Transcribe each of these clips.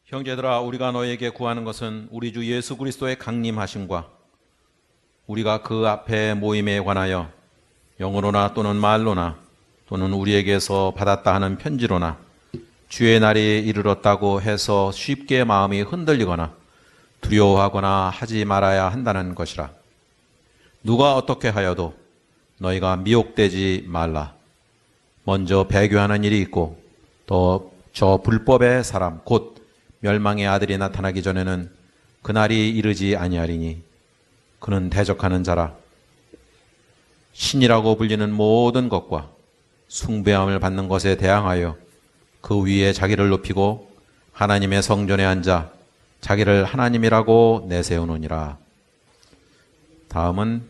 형제들아, 우리가 너에게 구하는 것은 우리 주 예수 그리스도의 강림하심과 우리가 그 앞에 모임에 관하여 영으로나 또는 말로나 또는 우리에게서 받았다 하는 편지로나 주의 날이 이르렀다고 해서 쉽게 마음이 흔들리거나 두려워하거나 하지 말아야 한다는 것이라. 누가 어떻게 하여도 너희가 미혹되지 말라. 먼저 배교하는 일이 있고 또 저 불법의 사람 곧 멸망의 아들이 나타나기 전에는 그날이 이르지 아니하리니 그는 대적하는 자라. 신이라고 불리는 모든 것과 숭배함을 받는 것에 대항하여 그 위에 자기를 높이고 하나님의 성전에 앉아 자기를 하나님이라고 내세우느니라. 다음은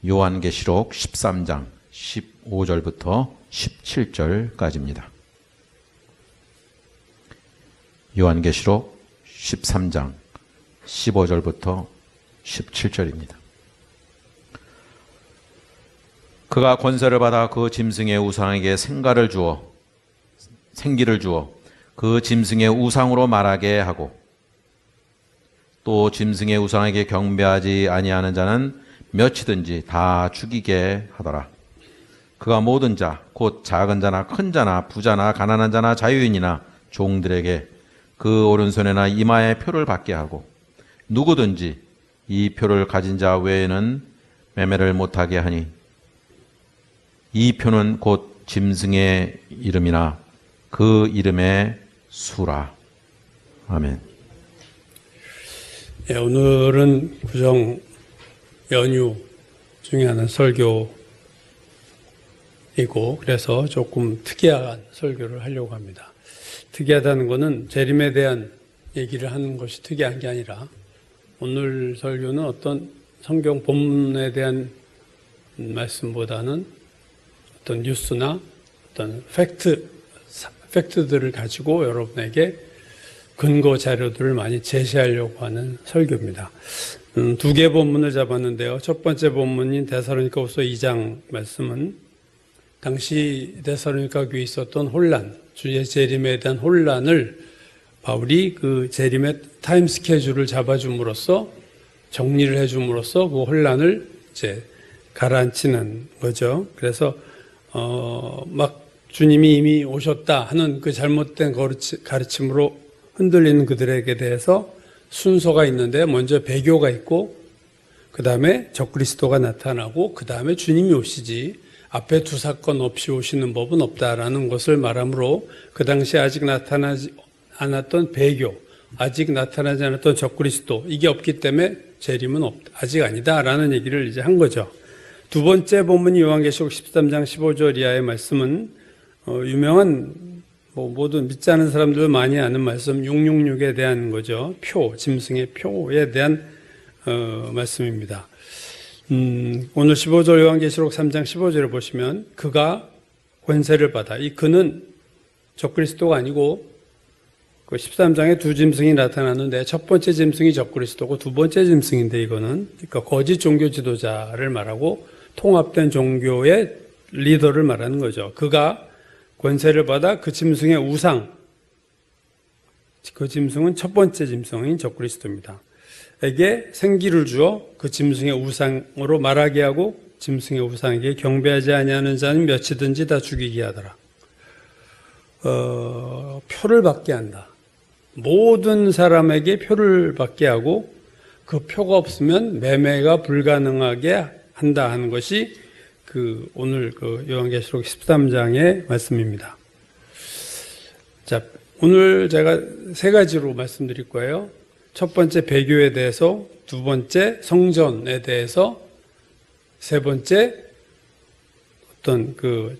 요한계시록 13장 15절부터 17절까지입니다. 요한계시록 13장 15절부터 17절입니다. 그가 권세를 받아 그 짐승의 우상에게 생기를 주어 그 짐승의 우상으로 말하게 하고 또 짐승의 우상에게 경배하지 아니하는 자는 몇이든지 다 죽이게 하더라. 그가 모든 자 곧 작은 자나 큰 자나 부자나 가난한 자나 자유인이나 종들에게 그 오른손에나 이마에 표를 받게 하고 누구든지 이 표를 가진 자 외에는 매매를 못하게 하니 이 표는 곧 짐승의 이름이나 그 이름의 수라. 아멘. 네, 오늘은 구정 연휴 중에 하는 설교이고 그래서 조금 특이한 설교를 하려고 합니다. 특이하다는 것은 재림에 대한 얘기를 하는 것이 특이한 게 아니라 오늘 설교는 어떤 성경 본문에 대한 말씀보다는 어떤 뉴스나 어떤 팩트들을 가지고 여러분에게 근거 자료들을 많이 제시하려고 하는 설교입니다. 두 개 본문을 잡았는데요. 첫 번째 본문인 데살로니가후서 2장 말씀은 당시 데살로니가 교회에 있었던 혼란, 주의 재림에 대한 혼란을 바울이 그 재림의 타임 스케줄을 잡아줌으로써 정리를 해줌으로써 그 혼란을 이제 가라앉히는 거죠. 그래서 막 주님이 이미 오셨다 하는 그 잘못된 가르침으로 흔들리는 그들에게 대해서 순서가 있는데 먼저 배교가 있고 그 다음에 적그리스도가 나타나고 그 다음에 주님이 오시지 앞에 두 사건 없이 오시는 법은 없다라는 것을 말하므로 그 당시에 아직 나타나지 않았던 배교, 아직 나타나지 않았던 적그리스도 이게 없기 때문에 재림은 아직 아니다라는 얘기를 이제 한 거죠. 두 번째 본문이 요한계시록 13장 15절 이하의 말씀은 유명한 모든 믿지 않은 사람들도 많이 아는 말씀 666에 대한 거죠. 표, 짐승의 표에 대한 말씀입니다. 오늘 15절 요한계시록 3장 15절을 보시면 그가 권세를 받아 이 그는 적그리스도가 아니고 그 13장에 두 짐승이 나타나는데 첫 번째 짐승이 적그리스도고 두 번째 짐승인데 이거는 그러니까 거짓 종교 지도자를 말하고 통합된 종교의 리더를 말하는 거죠. 그가 권세를 받아 그 짐승의 우상, 그 짐승은 첫 번째 짐승인 적그리스도입니다. 에게 생기를 주어 그 짐승의 우상으로 말하게 하고 짐승의 우상에게 경배하지 아니하는 자는 몇이든지 다 죽이게 하더라. 표를 받게 한다. 모든 사람에게 표를 받게 하고 그 표가 없으면 매매가 불가능하게 한다 하는 것이 그 오늘 그 요한계시록 13장의 말씀입니다. 자, 오늘 제가 세 가지로 말씀드릴 거예요. 첫 번째 배교에 대해서, 두 번째 성전에 대해서, 세 번째 어떤 그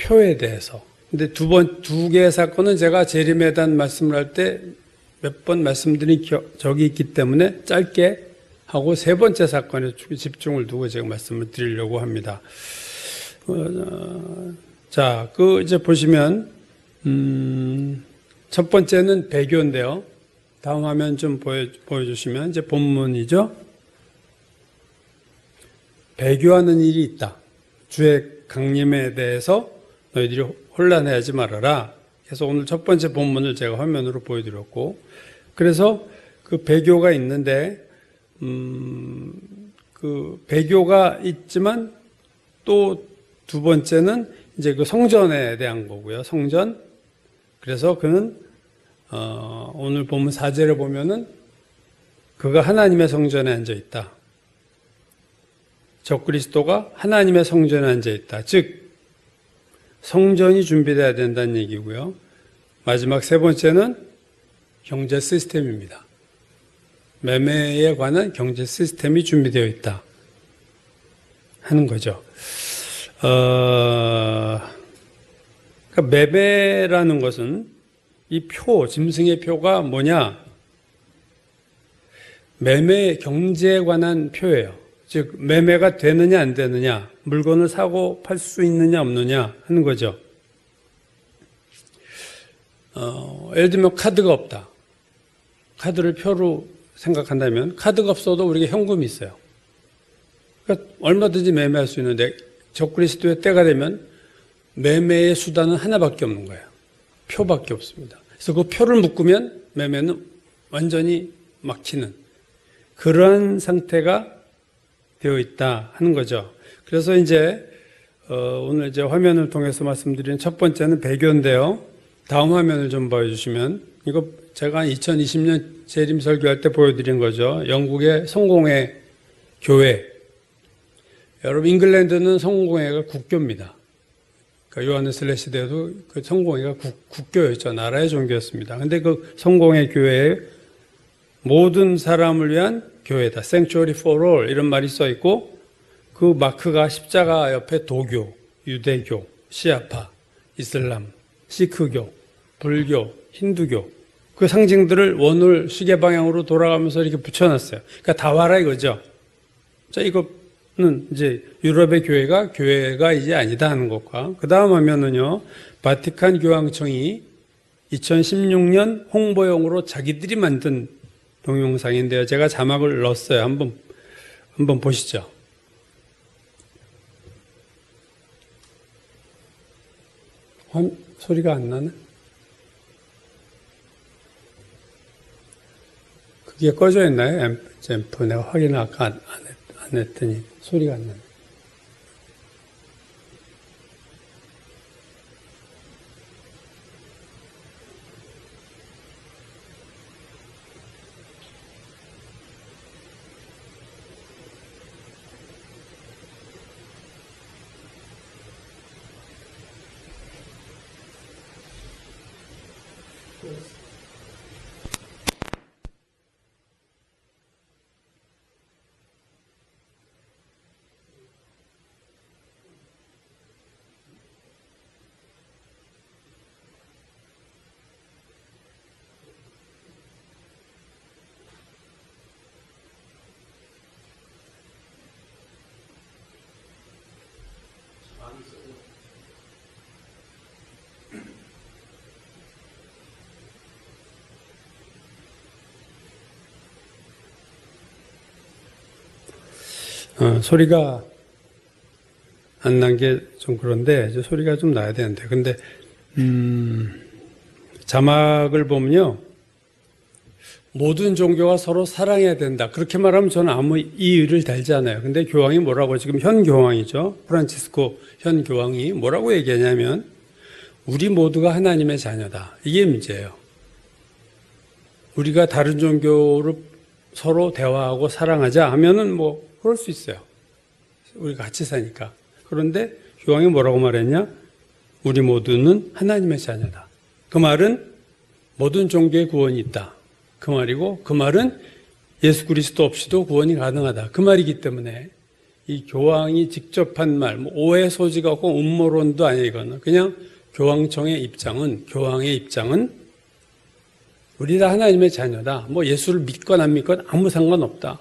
표에 대해서. 근데 두 개의 사건은 제가 재림에 대한 말씀을 할 때 몇 번 말씀드린 적이 있기 때문에 짧게 하고 세 번째 사건에 집중을 두고 제가 말씀을 드리려고 합니다. 자, 그 이제 보시면 첫 번째는 배교인데요. 다음 화면 좀 보여주시면 이제 본문이죠. 배교하는 일이 있다. 주의 강림에 대해서 너희들이 혼란해하지 말아라. 그래서 오늘 첫 번째 본문을 제가 화면으로 보여드렸고, 그래서 그 배교가 있는데, 그 배교가 있지만 또 두 번째는 이제 그 성전에 대한 거고요. 성전. 그래서 그는 오늘 본문 4절에 보면은 그가 하나님의 성전에 앉아 있다. 적그리스도가 하나님의 성전에 앉아 있다. 즉 성전이 준비돼야 된다는 얘기고요. 마지막 세 번째는 경제 시스템입니다. 매매에 관한 경제 시스템이 준비되어 있다 하는 거죠. 그러니까 매매라는 것은 이 표, 짐승의 표가 뭐냐? 매매 경제에 관한 표예요. 즉 매매가 되느냐 안 되느냐, 물건을 사고 팔 수 있느냐 없느냐 하는 거죠. 예를 들면 카드가 없다. 카드를 표로 생각한다면 카드가 없어도 우리가 현금이 있어요. 그러니까 얼마든지 매매할 수 있는데 적그리스도의 때가 되면 매매의 수단은 하나밖에 없는 거예요. 표밖에 없습니다. 그래서 그 표를 묶으면 매매는 완전히 막히는 그러한 상태가 되어 있다 하는 거죠. 그래서 이제 오늘 이제 화면을 통해서 말씀드린 첫 번째는 배교인데요. 다음 화면을 좀 보여주시면, 이거 제가 2020년 재림 설교할 때 보여드린 거죠. 영국의 성공회 교회. 여러분, 잉글랜드는 성공회가 국교입니다. 그러니까 요하네스 렛 시대에도 그 성공회가 국교였죠. 나라의 종교였습니다. 근데 그 성공회 교회에 모든 사람을 위한 교회다. Sanctuary for all 이런 말이 써 있고, 그 마크가 십자가 옆에 도교, 유대교, 시아파, 이슬람, 시크교, 불교, 힌두교 그 상징들을 원울 시계 방향으로 돌아가면서 이렇게 붙여놨어요. 그러니까 다 와라 이거죠. 자, 이거는 이제 유럽의 교회가 이제 아니다 하는 것과, 그 다음 화면은요, 바티칸 교황청이 2016년 홍보용으로 자기들이 만든 동영상인데요. 제가 자막을 넣었어요. 한번 보시죠. 소리가 안 나네? 그게 꺼져 있나요? 앰프. 내가 확인을 아까 안 했더니 소리가 안 나네. 소리가 안 난 게 좀 그런데, 이제 소리가 좀 나야 되는데. 근데, 자막을 보면요. 모든 종교가 서로 사랑해야 된다. 그렇게 말하면 저는 아무 이의를 달지 않아요. 근데 교황이 뭐라고, 지금 현 교황이죠. 프란치스코 현 교황이 뭐라고 얘기하냐면, 우리 모두가 하나님의 자녀다. 이게 문제예요. 우리가 다른 종교를 서로 대화하고 사랑하자 하면은 뭐, 그럴 수 있어요. 우리 같이 사니까. 그런데 교황이 뭐라고 말했냐? 우리 모두는 하나님의 자녀다. 그 말은 모든 종교의 구원이 있다. 그 말이고, 그 말은 예수 그리스도 없이도 구원이 가능하다. 그 말이기 때문에 이 교황이 직접 한 말, 뭐 오해 소지가 없고 음모론도 아니에요. 이거는 그냥 교황의 입장은 우리 다 하나님의 자녀다. 뭐 예수를 믿건 안 믿건 아무 상관없다.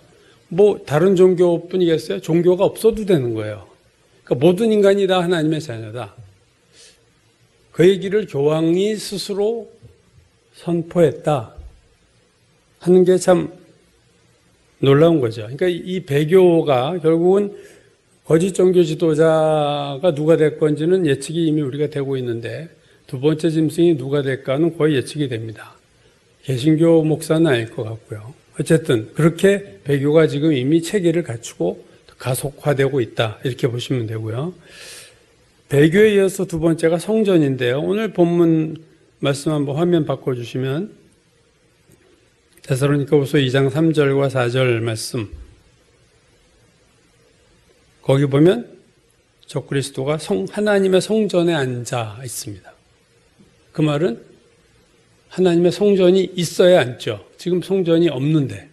뭐 다른 종교뿐이겠어요? 종교가 없어도 되는 거예요. 그러니까 모든 인간이 다 하나님의 자녀다. 그 얘기를 교황이 스스로 선포했다 하는 게 참 놀라운 거죠. 그러니까 이 배교가 결국은 거짓 종교 지도자가 누가 될 건지는 예측이 이미 우리가 되고 있는데, 두 번째 짐승이 누가 될까는 거의 예측이 됩니다. 개신교 목사는 아닐 것 같고요. 어쨌든 그렇게 배교가 지금 이미 체계를 갖추고 가속화되고 있다, 이렇게 보시면 되고요. 배교에 이어서 두 번째가 성전인데요. 오늘 본문 말씀 한번 화면 바꿔주시면 데살로니가후서 2장 3절과 4절 말씀, 거기 보면 적그리스도가 하나님의 성전에 앉아 있습니다. 그 말은 하나님의 성전이 있어야 앉죠. 지금 성전이 없는데,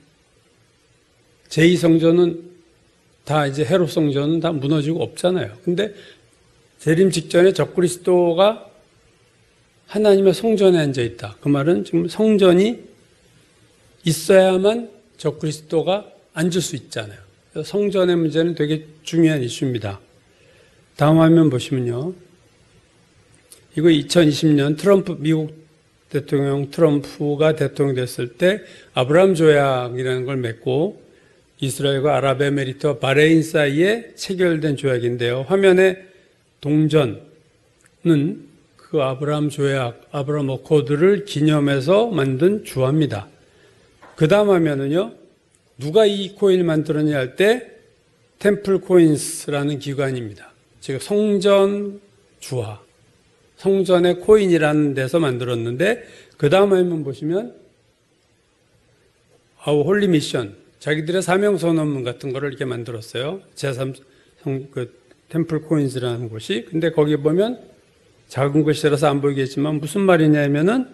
제2성전은 다 이제 헤롯 성전은 다 무너지고 없잖아요. 근데 재림 직전에 적그리스도가 하나님의 성전에 앉아 있다. 그 말은 지금 성전이 있어야만 적그리스도가 앉을 수 있잖아요. 성전의 문제는 되게 중요한 이슈입니다. 다음 화면 보시면요. 이거 2020년 미국 대통령 트럼프가 대통령 됐을 때 아브라함 조약이라는 걸 맺고 이스라엘과 아랍에미리트와 바레인 사이에 체결된 조약인데요. 화면에 동전은 그 아브라함 조약, 아브라함 어코드를 기념해서 만든 주화입니다. 그 다음 화면은요. 누가 이 코인을 만들었냐 할 때 템플 코인스라는 기관입니다. 즉 성전 주화, 성전의 코인이라는 데서 만들었는데, 그 다음 화면 보시면 아우 홀리 미션, 자기들의 사명 선언문 같은 거를 이렇게 만들었어요. 제3 템플 코인스라는 곳이. 근데 거기 보면 작은 글씨라서 안 보이겠지만 무슨 말이냐면은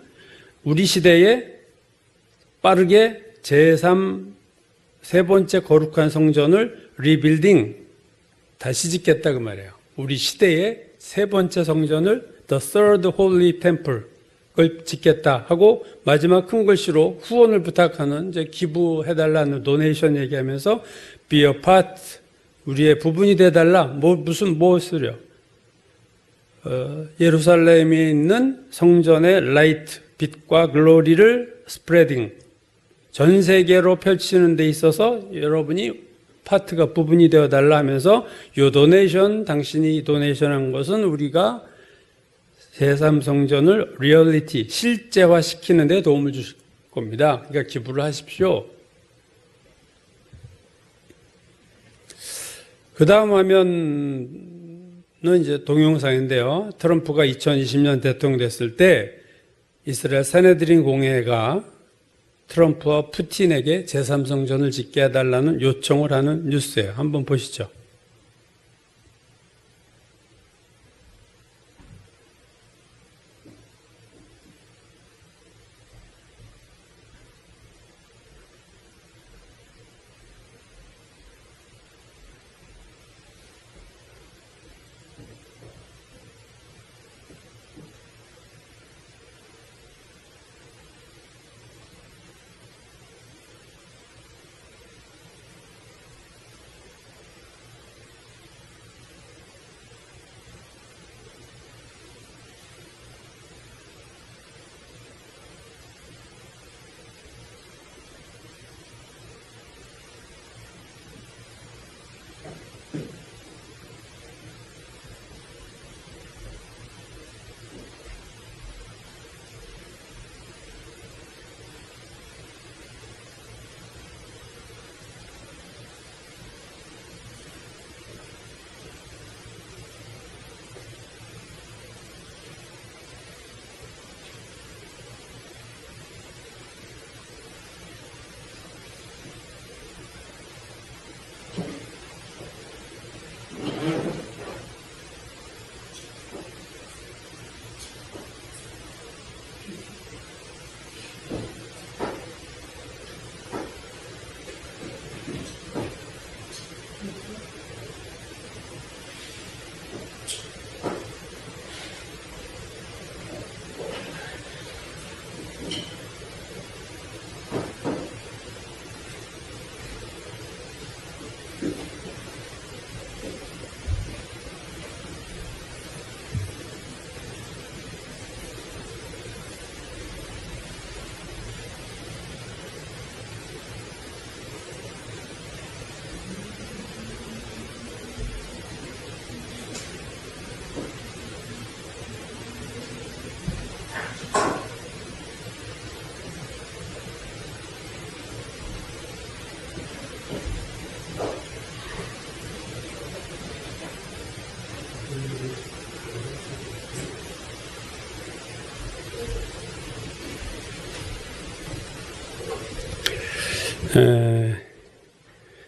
우리 시대에 빠르게 제3 세 번째 거룩한 성전을 리빌딩, 다시 짓겠다 그 말이에요. 우리 시대의 세 번째 성전을 The Third Holy Temple을 짓겠다 하고 마지막 큰 글씨로 후원을 부탁하는, 이제 기부해달라는 도네이션 얘기하면서 Be a part, 우리의 부분이 돼달라. 무엇을요? 예루살렘에 있는 성전의 라이트, 빛과 글로리를 스프레딩, 전 세계로 펼치는 데 있어서 여러분이 파트가 부분이 되어달라 하면서 요 도네이션, 당신이 도네이션한 것은 우리가 제3성전을 리얼리티, 실제화시키는 데 도움을 주실 겁니다. 그러니까 기부를 하십시오. 그 다음 화면은 이제 동영상인데요. 트럼프가 2020년 대통령 됐을 때 이스라엘 사네드린 공회가 트럼프와 푸틴에게 제3성전을 짓게 해달라는 요청을 하는 뉴스예요. 한번 보시죠.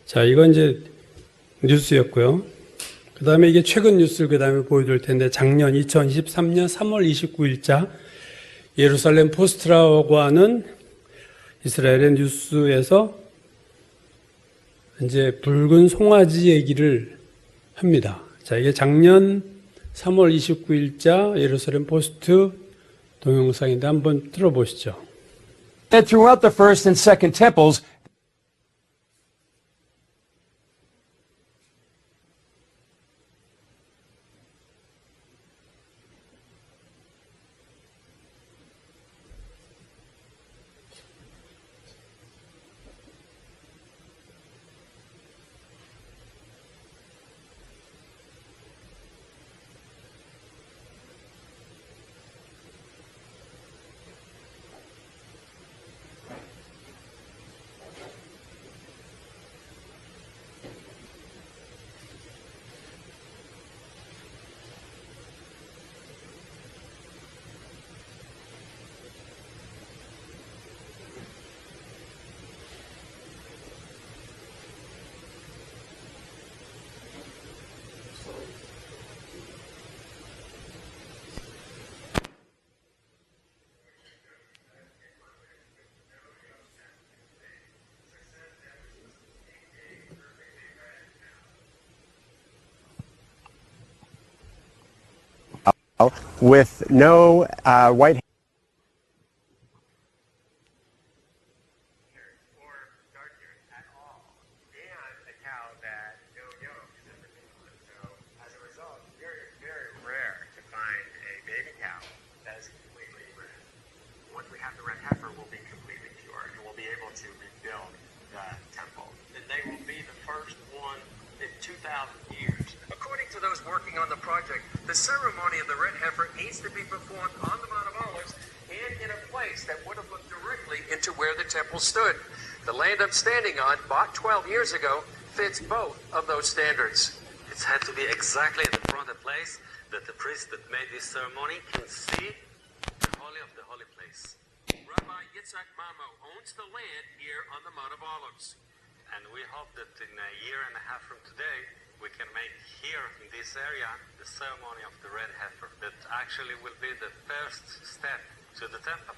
자, 이건 이제 뉴스였고요. 그 다음에 이게 최근 뉴스를 그 다음에 보여드릴 텐데, 작년 2023년 3월 29일자 예루살렘 포스트라고 하는 이스라엘의 뉴스에서 이제 붉은 송아지 얘기를 합니다. 자, 이게 작년 3월 29일자 예루살렘 포스트 동영상인데 한번 들어보시죠. That throughout the first and second temples, with no white or dark hairs at all, and a cow that no yoke has ever been on. So as a result, very, very rare to find a baby cow that is completely red. Once we have the red heifer, we'll be completely pure, and we'll be able to rebuild the temple. And they will be the first one in 2,000 years. According to those working on the project, the ceremony of the red heifer needs to be performed on the Mount of Olives and in a place that would have looked directly into where the temple stood. The land I'm standing on, bought 12 years ago, fits both of those standards. It had to be exactly in the front of the place that the priest that made this ceremony can see the holy of the holy place. Rabbi Yitzhak Mamo owns the land here on the Mount of Olives. And we hope that in a year and a half from today, we can make here in this area the ceremony of the red heifer. That actually will be the first step to the temple.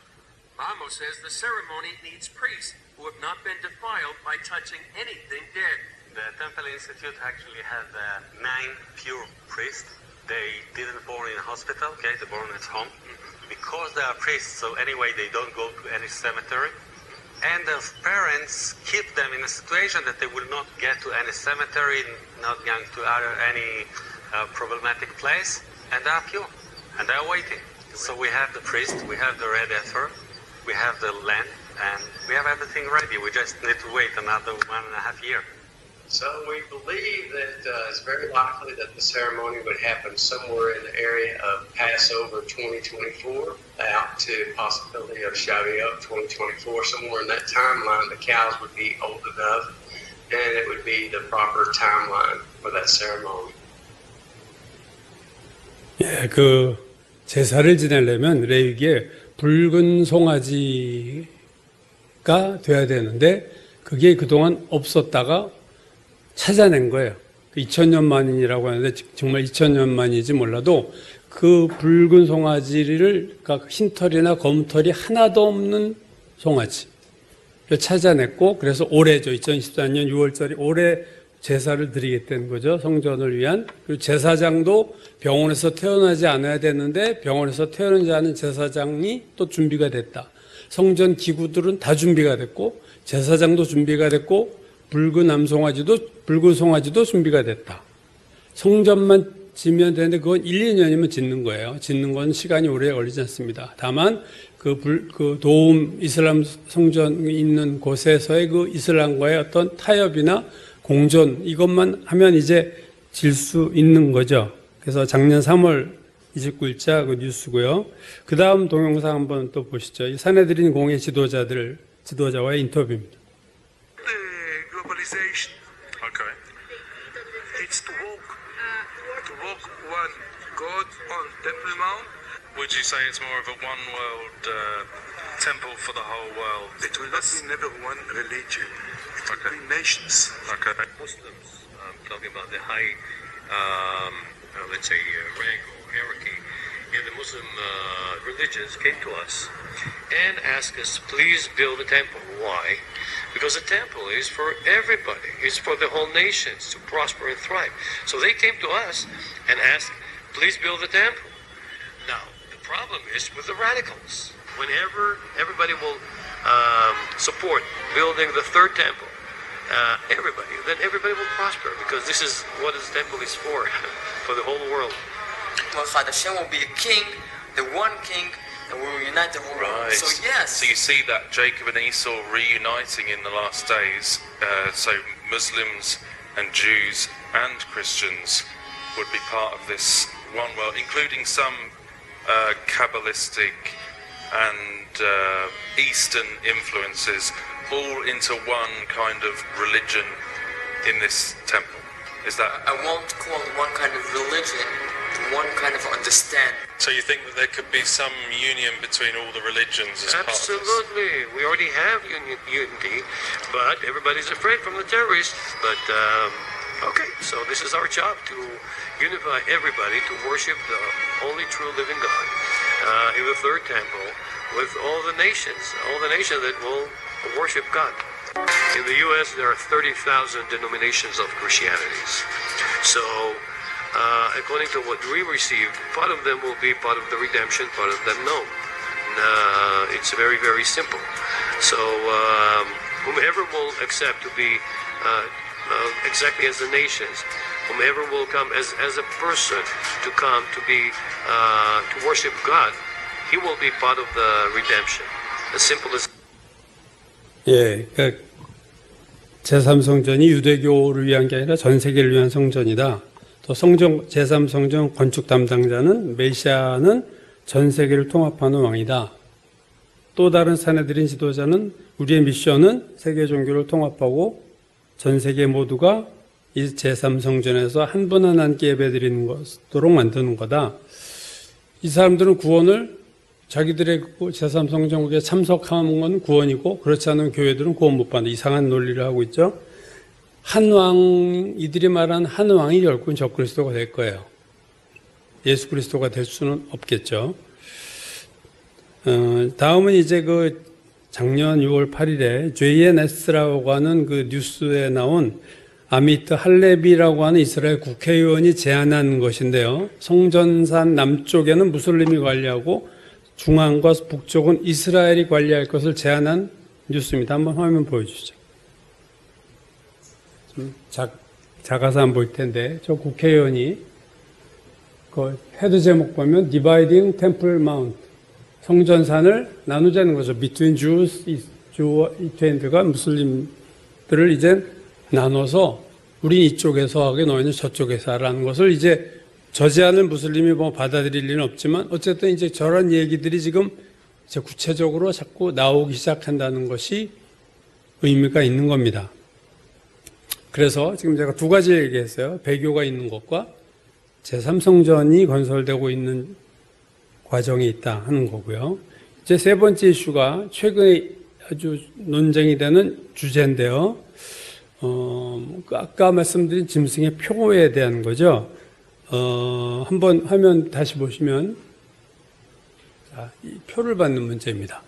Mamo says the ceremony needs priests who have not been defiled by touching anything dead. The Temple Institute actually had 9 pure priests. They didn't born in a hospital, okay? They born at home. Because they are priests, so anyway, they don't go to any cemetery. And their parents keep them in a situation that they will not get to any cemetery, not going to any problematic place, and they are pure, and they are waiting. So we have the priest, we have the red heifer, we have the land, and we have everything ready. We just need to wait another 1.5 years. So we believe that it's very likely that the ceremony would happen somewhere in the area of Passover 2024 out to possibility of Shavuot 2024. Somewhere in that timeline, the cows would be old enough, and it would be the proper timeline for that ceremony. 예, 그 제사를 지내려면 레위기에 붉은 송아지가 돼야 되는데 그게 그동안 없었다가 찾아낸 거예요. 2000년 만이라고 하는데 정말 2000년 만인지 몰라도 그 붉은 송아지를 그러니까 흰털이나 검털이 하나도 없는 송아지를 찾아냈고 그래서 올해죠. 2014년 6월달에 올해 제사를 드리겠다는 거죠. 성전을 위한. 그리고 제사장도 병원에서 태어나지 않아야 되는데 병원에서 태어나지 않은 제사장이 또 준비가 됐다. 성전 기구들은 다 준비가 됐고 제사장도 준비가 됐고 붉은 송아지도 준비가 됐다. 성전만 짓면 되는데 그건 1, 2년이면 짓는 거예요. 짓는 건 시간이 오래 걸리지 않습니다. 다만 그 도움 이슬람 성전이 있는 곳에서의 그 이슬람과의 어떤 타협이나 공존 이것만 하면 이제 질 수 있는 거죠. 그래서 작년 3월 29일자 그 뉴스고요. 그 다음 동영상 한번 또 보시죠. 이 사내들인 공의 지도자와의 인터뷰입니다. Globalization. Okay. It's to walk one God on Temple Mount. Would you say it's more of a one world temple for the whole world. It will not be never one religion. It will be nations. Okay. Muslims, talking about the high, let's say, rank or hierarchy in the Muslim religions, came to us and asked us, please build a temple. Why? Because a temple is for everybody. It's for the whole nations to prosper and thrive. So they came to us and asked, please build a temple. Now, the problem is with the radicals. Whenever everybody will support building the third temple, then everybody will prosper, because this is what this temple is for, for the whole world. Hashem will be a king, the one king, and we will unite the whole world. So yes. So you see that Jacob and Esau reuniting in the last days, so Muslims and Jews and Christians would be part of this one world, including some Kabbalistic and Eastern influences, all into one kind of religion in this temple. Is that? I won't call it one kind of religion, one kind of understanding. So you think that there could be some union between all the religions as part of this? Absolutely. We already have unity, but everybody's afraid from the terrorists. But, okay, so this is our job to unify everybody to worship the only true living God in the third temple with all the nations that will worship God. In the U.S., there are 30,000 denominations of Christianities. So, according to what we received, part of them will be part of the redemption, part of them no. It's very, very simple. So, whomever will accept to be exactly as the nations, whomever will come as a person to come to be to worship God, he will be part of the redemption. As simple as. 예, 그러니까 제3성전이 유대교를 위한 게 아니라 전 세계를 위한 성전이다. 또 성전 제3성전 건축 담당자는 메시아는 전 세계를 통합하는 왕이다. 또 다른 사내들인 지도자는 우리의 미션은 세계 종교를 통합하고 전 세계 모두가 이 제3성전에서 한 분 하나님께 예배드리는 것도록 만드는 거다. 이 사람들은 구원을 자기들의 제3성전국에 참석하는 건 구원이고, 그렇지 않으면 교회들은 구원 못 받는 이상한 논리를 하고 있죠. 한 왕, 이들이 말하는 한 왕이 결국은 적그리스도가 될 거예요. 예수 그리스도가 될 수는 없겠죠. 다음은 이제 그 작년 6월 8일에 JNS라고 하는 그 뉴스에 나온 아미트 할레비라고 하는 이스라엘 국회의원이 제안한 것인데요. 성전산 남쪽에는 무슬림이 관리하고 중앙과 북쪽은 이스라엘이 관리할 것을 제안한 뉴스입니다. 한번 화면 보여주시죠. 좀 작아서 안 보일 텐데, 저 국회의원이 그 헤드 제목 보면 Dividing Temple Mount, 성전산을 나누자는 거죠. Between Jews, 이트엔드가 무슬림들을 이제 나눠서 우린 이쪽에서 하게 너희는 저쪽에서 하라는 것을 이제 저 제안을 무슬림이 뭐 받아들일 리는 없지만, 어쨌든 이제 저런 얘기들이 지금 이제 구체적으로 자꾸 나오기 시작한다는 것이 의미가 있는 겁니다. 그래서 지금 제가 두 가지 얘기했어요. 배교가 있는 것과 제3성전이 건설되고 있는 과정이 있다 하는 거고요. 이제 세 번째 이슈가 최근에 아주 논쟁이 되는 주제인데요. 아까 말씀드린 짐승의 표에 대한 거죠. 한번 화면 다시 보시면, 자, 이 표를 받는 문제입니다.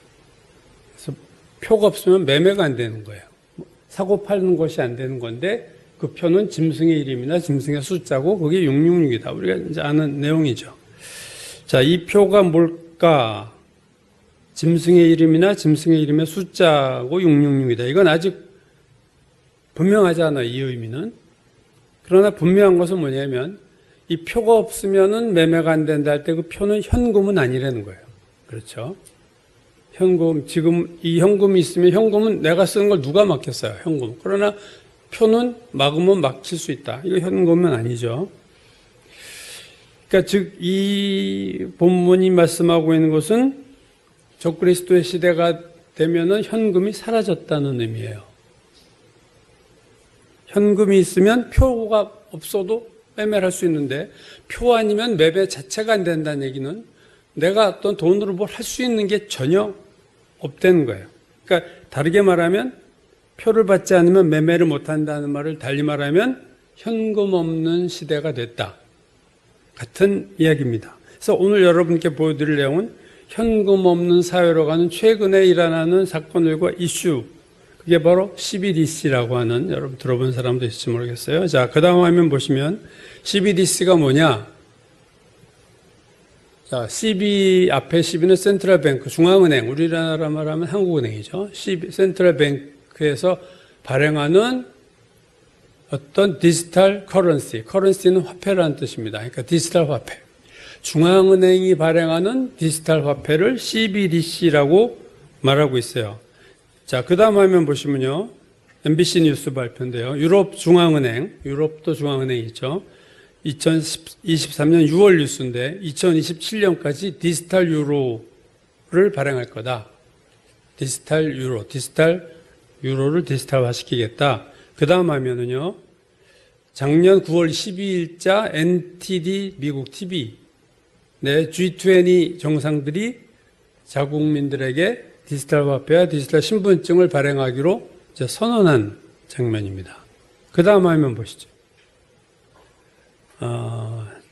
그래서 표가 없으면 매매가 안 되는 거예요. 사고 파는 것이 안 되는 건데, 그 표는 짐승의 이름이나 짐승의 숫자고, 그게 666이다. 우리가 이제 아는 내용이죠. 자, 이 표가 뭘까? 짐승의 이름이나 짐승의 이름의 숫자고 666이다. 이건 아직 분명하지 않아요, 이 의미는. 그러나 분명한 것은 뭐냐면, 이 표가 없으면은 매매가 안 된다 할 때 그 표는 현금은 아니라는 거예요. 그렇죠? 현금, 지금 이 현금이 있으면 현금은 내가 쓰는 걸 누가 맡겼어요, 현금. 그러나 표는 막으면 막힐 수 있다. 이거 현금은 아니죠. 그러니까 즉, 이 본문이 말씀하고 있는 것은 적그리스도의 시대가 되면은 현금이 사라졌다는 의미예요. 현금이 있으면 표가 없어도 매매를 할 수 있는데, 표 아니면 매매 자체가 안 된다는 얘기는 내가 어떤 돈으로 뭘 할 수 있는 게 전혀 없다는 거예요. 그러니까 다르게 말하면 표를 받지 않으면 매매를 못한다는 말을 달리 말하면 현금 없는 시대가 됐다. 같은 이야기입니다. 그래서 오늘 여러분께 보여드릴 내용은 현금 없는 사회로 가는 최근에 일어나는 사건들과 이슈, 그게 바로 CBDC라고 하는, 여러분 들어본 사람도 있을지 모르겠어요. 자, 그 다음 화면 보시면 CBDC가 뭐냐? 자, CB 앞에 CB는 센트럴뱅크, 중앙은행, 우리나라 말하면 한국은행이죠. 센트럴뱅크에서 발행하는 어떤 디지털 커런시, 커런시는 화폐라는 뜻입니다. 그러니까 디지털 화폐. 중앙은행이 발행하는 디지털 화폐를 CBDC라고 말하고 있어요. 자, 그 다음 화면 보시면요. MBC 뉴스 발표인데요. 유럽 중앙은행, 유럽도 중앙은행이 있죠. 2023년 6월 뉴스인데 2027년까지 디지털 유로를 발행할 거다. 디지털 유로를 디지털화 시키겠다. 그 다음 화면은요. 작년 9월 12일자 NTD 미국 TV 내 G20 정상들이 자국민들에게 디지털 화폐와 디지털 신분증을 발행하기로 이제 선언한 장면입니다. 그 다음 화면 보시죠.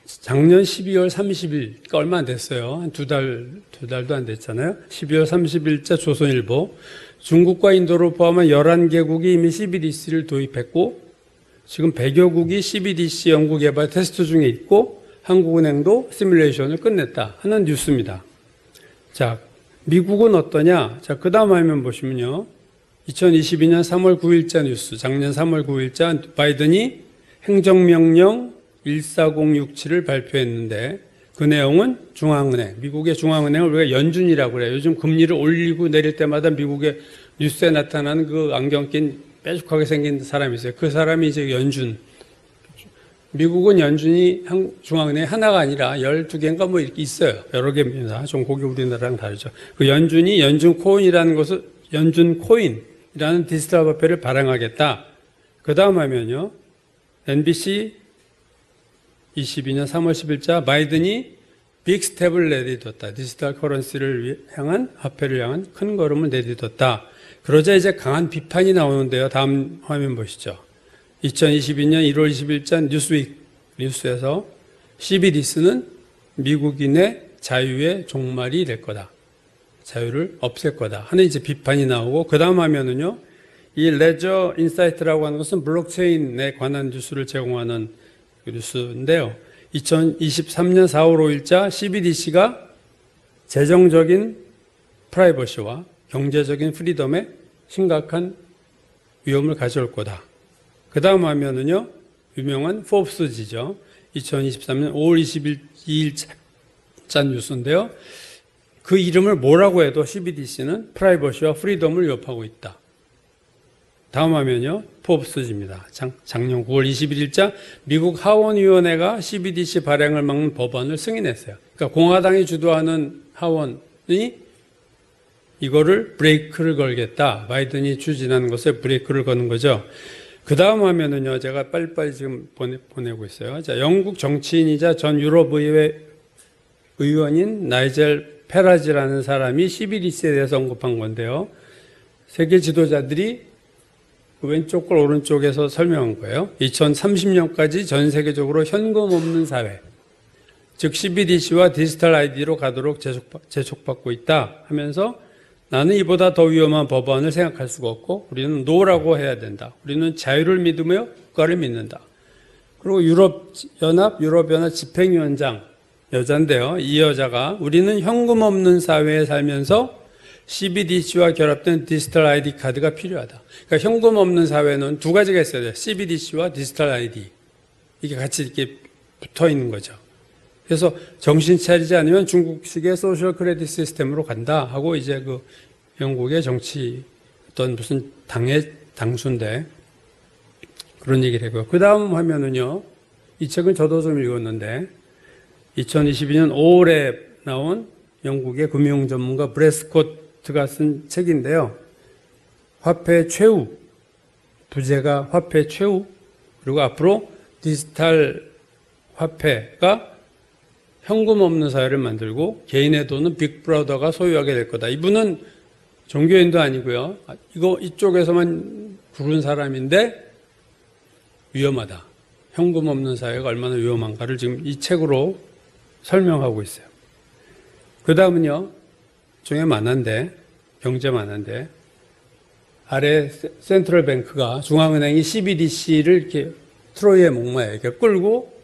작년 12월 30일, 그러니까 얼마 안 됐어요. 한 두 달도 안 됐잖아요. 12월 30일자 조선일보. 중국과 인도를 포함한 11개국이 이미 CBDC를 도입했고, 지금 100여 국이 CBDC 연구 개발 테스트 중에 있고, 한국은행도 시뮬레이션을 끝냈다 하는 뉴스입니다. 자, 미국은 어떠냐? 자, 그 다음 화면 보시면요. 2022년 3월 9일자 뉴스, 작년 3월 9일자 바이든이 행정명령 14067을 발표했는데 그 내용은 중앙은행, 미국의 중앙은행을 우리가 연준이라고 그래요. 요즘 금리를 올리고 내릴 때마다 미국의 뉴스에 나타나는 그 안경 낀 빼죽하게 생긴 사람이 있어요. 그 사람이 이제 연준. 미국은 연준이 중앙은행 하나가 아니라 12개인가 뭐 이렇게 있어요. 여러 개입니다. 좀 그게 우리나라랑 다르죠. 그 연준이 연준 코인이라는 것을, 연준 코인이라는 디지털 화폐를 발행하겠다. 그 다음 하면요. NBC 22년 3월 10일자 바이든이 빅 스텝을 내딛었다. 디지털 커런시를 향한, 화폐를 향한 큰 걸음을 내딛었다. 그러자 이제 강한 비판이 나오는데요. 다음 화면 보시죠. 2022년 1월 20일자 뉴스에서 CBDC는 미국인의 자유의 종말이 될 거다. 자유를 없앨 거다 하는 이제 비판이 나오고, 그 다음 화면은요. 이 레저 인사이트라고 하는 것은 블록체인에 관한 뉴스를 제공하는 뉴스인데요. 2023년 4월 5일자 CBDC가 재정적인 프라이버시와 경제적인 프리덤에 심각한 위험을 가져올 거다. 그 다음 화면은요. 유명한 포브스지죠. 2023년 5월 22일자 뉴스인데요. 그 이름을 뭐라고 해도 CBDC는 프라이버시와 프리덤을 위협하고 있다. 다음 화면요. 포브스지입니다. 작년 9월 21일자 미국 하원위원회가 CBDC 발행을 막는 법안을 승인했어요. 그러니까 공화당이 주도하는 하원이 이거를 브레이크를 걸겠다. 바이든이 추진하는 것에 브레이크를 거는 거죠. 그 다음 화면은요. 제가 빨리빨리 지금 보내고 있어요. 자, 영국 정치인이자 전 유럽의회 의원인 나이젤 페라지라는 사람이 CBDC에 대해서 언급한 건데요. 세계 지도자들이 왼쪽 걸 오른쪽에서 설명한 거예요. 2030년까지 전 세계적으로 현금 없는 사회, 즉 CBDC와 디지털 ID로 가도록 재촉받고 있다 하면서 나는 이보다 더 위험한 법안을 생각할 수가 없고 우리는 노라고 해야 된다. 우리는 자유를 믿으며 국가를 믿는다. 그리고 유럽연합 집행위원장 여자인데요. 이 여자가 우리는 현금 없는 사회에 살면서 CBDC와 결합된 디지털 ID 카드가 필요하다. 그러니까 현금 없는 사회는 두 가지가 있어야 돼요. CBDC와 디지털 ID. 이게 같이 이렇게 붙어 있는 거죠. 그래서 정신 차리지 않으면 중국식의 소셜 크레딧 시스템으로 간다 하고 이제 그 영국의 정치 어떤 무슨 당의 당수인데 그런 얘기를 했고요. 그 다음 화면은요. 이 책은 저도 좀 읽었는데 2022년 5월에 나온 영국의 금융 전문가 브레스코트가 쓴 책인데요. 화폐 최후, 부재가 화폐 최후, 그리고 앞으로 디지털 화폐가 현금 없는 사회를 만들고 개인의 돈은 빅브라더가 소유하게 될 거다. 이분은 종교인도 아니고요. 이거 이쪽에서만 부른 사람인데 위험하다. 현금 없는 사회가 얼마나 위험한가를 지금 이 책으로 설명하고 있어요. 그 다음은요. 중에 만한데, 경제 만한데, 아래 센트럴 뱅크가 중앙은행이 CBDC를 이렇게 트로이의 목마에 이렇게 끌고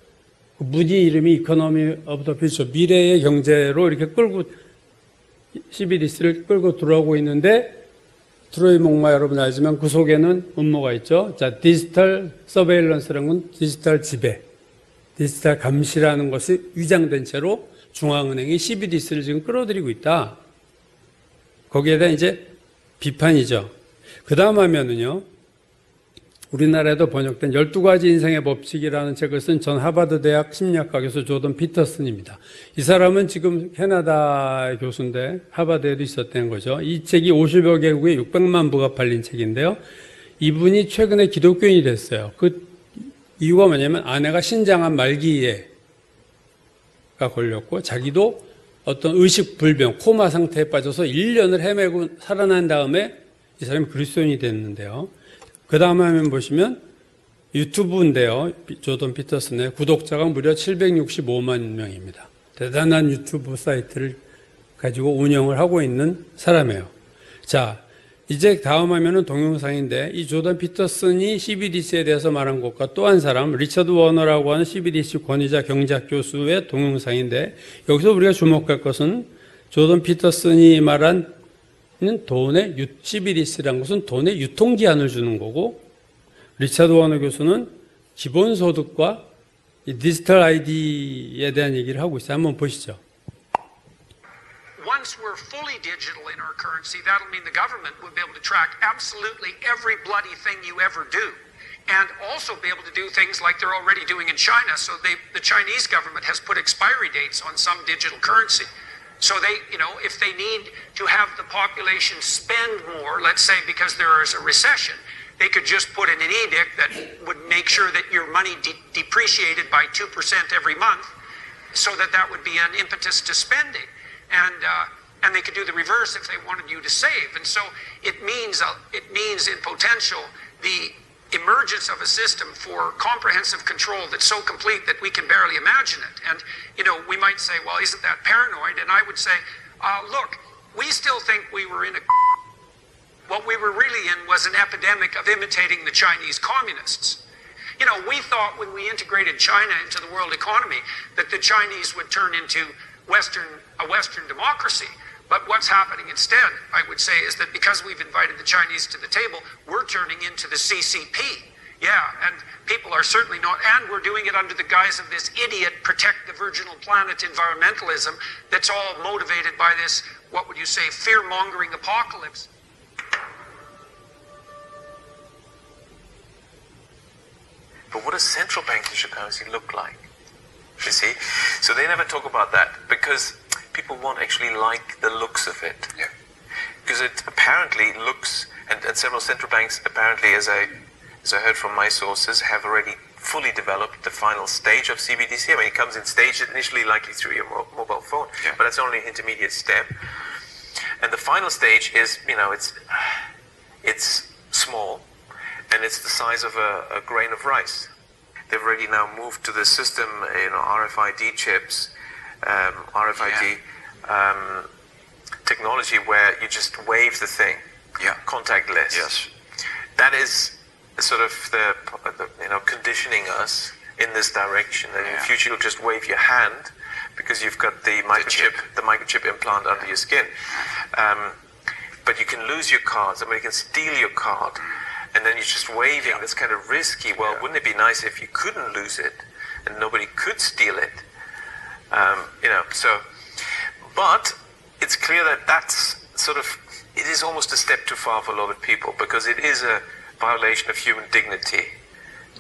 그 무늬 이름이 이코노미 오브 더 퓨처, 미래의 경제로 이렇게 끌고 CBDC를 끌고 들어오고 있는데 트로이 목마 여러분 알지만 그 속에는 음모가 있죠. 자, 디지털 서베일런스라는 건 디지털 지배, 디지털 감시라는 것이 위장된 채로 중앙은행이 CBDC를 지금 끌어들이고 있다. 거기에 대한 이제 비판이죠. 그 다음 하면은요, 우리나라에도 번역된 12가지 인생의 법칙이라는 책을 쓴 전 하버드 대학 심리학과 교수 조던 피터슨입니다. 이 사람은 지금 캐나다 교수인데 하버드에도 있었다는 거죠. 이 책이 50여 개국에 600만 부가 팔린 책인데요. 이분이 최근에 기독교인이 됐어요. 그 이유가 뭐냐면 아내가 신장암 말기에가 걸렸고 자기도 어떤 의식불명, 코마 상태에 빠져서 1년을 헤매고 살아난 다음에 이 사람이 그리스도인이 됐는데요. 그 다음 화면 보시면 유튜브인데요. 조던 피터슨의 구독자가 무려 765만 명입니다. 대단한 유튜브 사이트를 가지고 운영을 하고 있는 사람이에요. 자, 이제 다음 화면은 동영상인데 이 조던 피터슨이 CBDC에 대해서 말한 것과 또 한 사람 리처드 워너라고 하는 CBDC 권위자 경제학 교수의 동영상인데 여기서 우리가 주목할 것은 조던 피터슨이 말한 돈의 CBDC라는 것은 돈의 유통기한을 주는 거고 리차드 워너 교수는 기본소득과 이 디지털 아이디에 대한 얘기를 하고 있어요. 한번 보시죠. Once we're fully digital in our currency, that'll mean the government will be able to track absolutely every bloody thing you ever do. And also be able to do things like they're already doing in China. So the Chinese government has put expiry dates on some digital currency. So they, if they need to have the population spend more, let's say because there is a recession, they could just put in an edict that would make sure that your money depreciated by 2% every month, so that would be an impetus to spending. And they could do the reverse if they wanted you to save. And so it means in potential the emergence of a system for comprehensive control that's so complete that we can barely imagine it. And, we might say, well, isn't that paranoid? And I would say, look, we still think we were in what we were really in was an epidemic of imitating the Chinese communists. We thought when we integrated China into the world economy that the Chinese would turn into a Western democracy. But what's happening instead, I would say, is that because we've invited the Chinese to the table, we're turning into the CCP. Yeah, and people are certainly not, and we're doing it under the guise of this idiot protect the virginal planet environmentalism that's all motivated by this, what would you say, fear-mongering apocalypse. But what does central bank digital currency look like? You see? So they never talk about that because people won't actually like the looks of it. Yeah. Because it apparently looks, and several central banks apparently, as I heard from my sources, have already fully developed the final stage of CBDC. I mean, it comes in staged initially likely through your mobile phone, but that's only an intermediate step. And the final stage is, it's small, and it's the size of a grain of rice. They've already now moved to the system, RFID chips, RFID technology where you just wave the thing, contactless. Yes, that is sort of the conditioning us in this direction. That in the future you'll just wave your hand because you've got the microchip implant under your skin. But you can lose your cards. Somebody can steal your card, and then you're just waving. That's kind of risky. Well, wouldn't it be nice if you couldn't lose it and nobody could steal it? But it's clear that that's it is almost a step too far for a lot of people because it is a violation of human dignity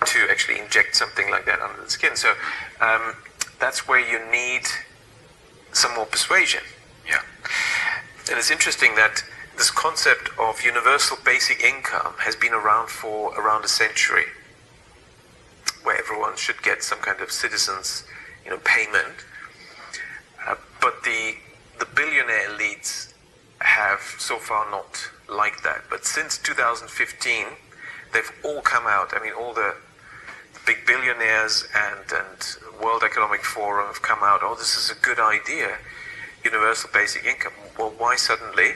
to actually inject something like that under the skin. So that's where you need some more persuasion. Yeah. And it's interesting that this concept of universal basic income has been around for around a century, where everyone should get some kind of citizens, payment. But the billionaire elites have so far not liked that. But since 2015, they've all come out. I mean, all the big billionaires and World Economic Forum have come out. Oh, this is a good idea, universal basic income. Well, why suddenly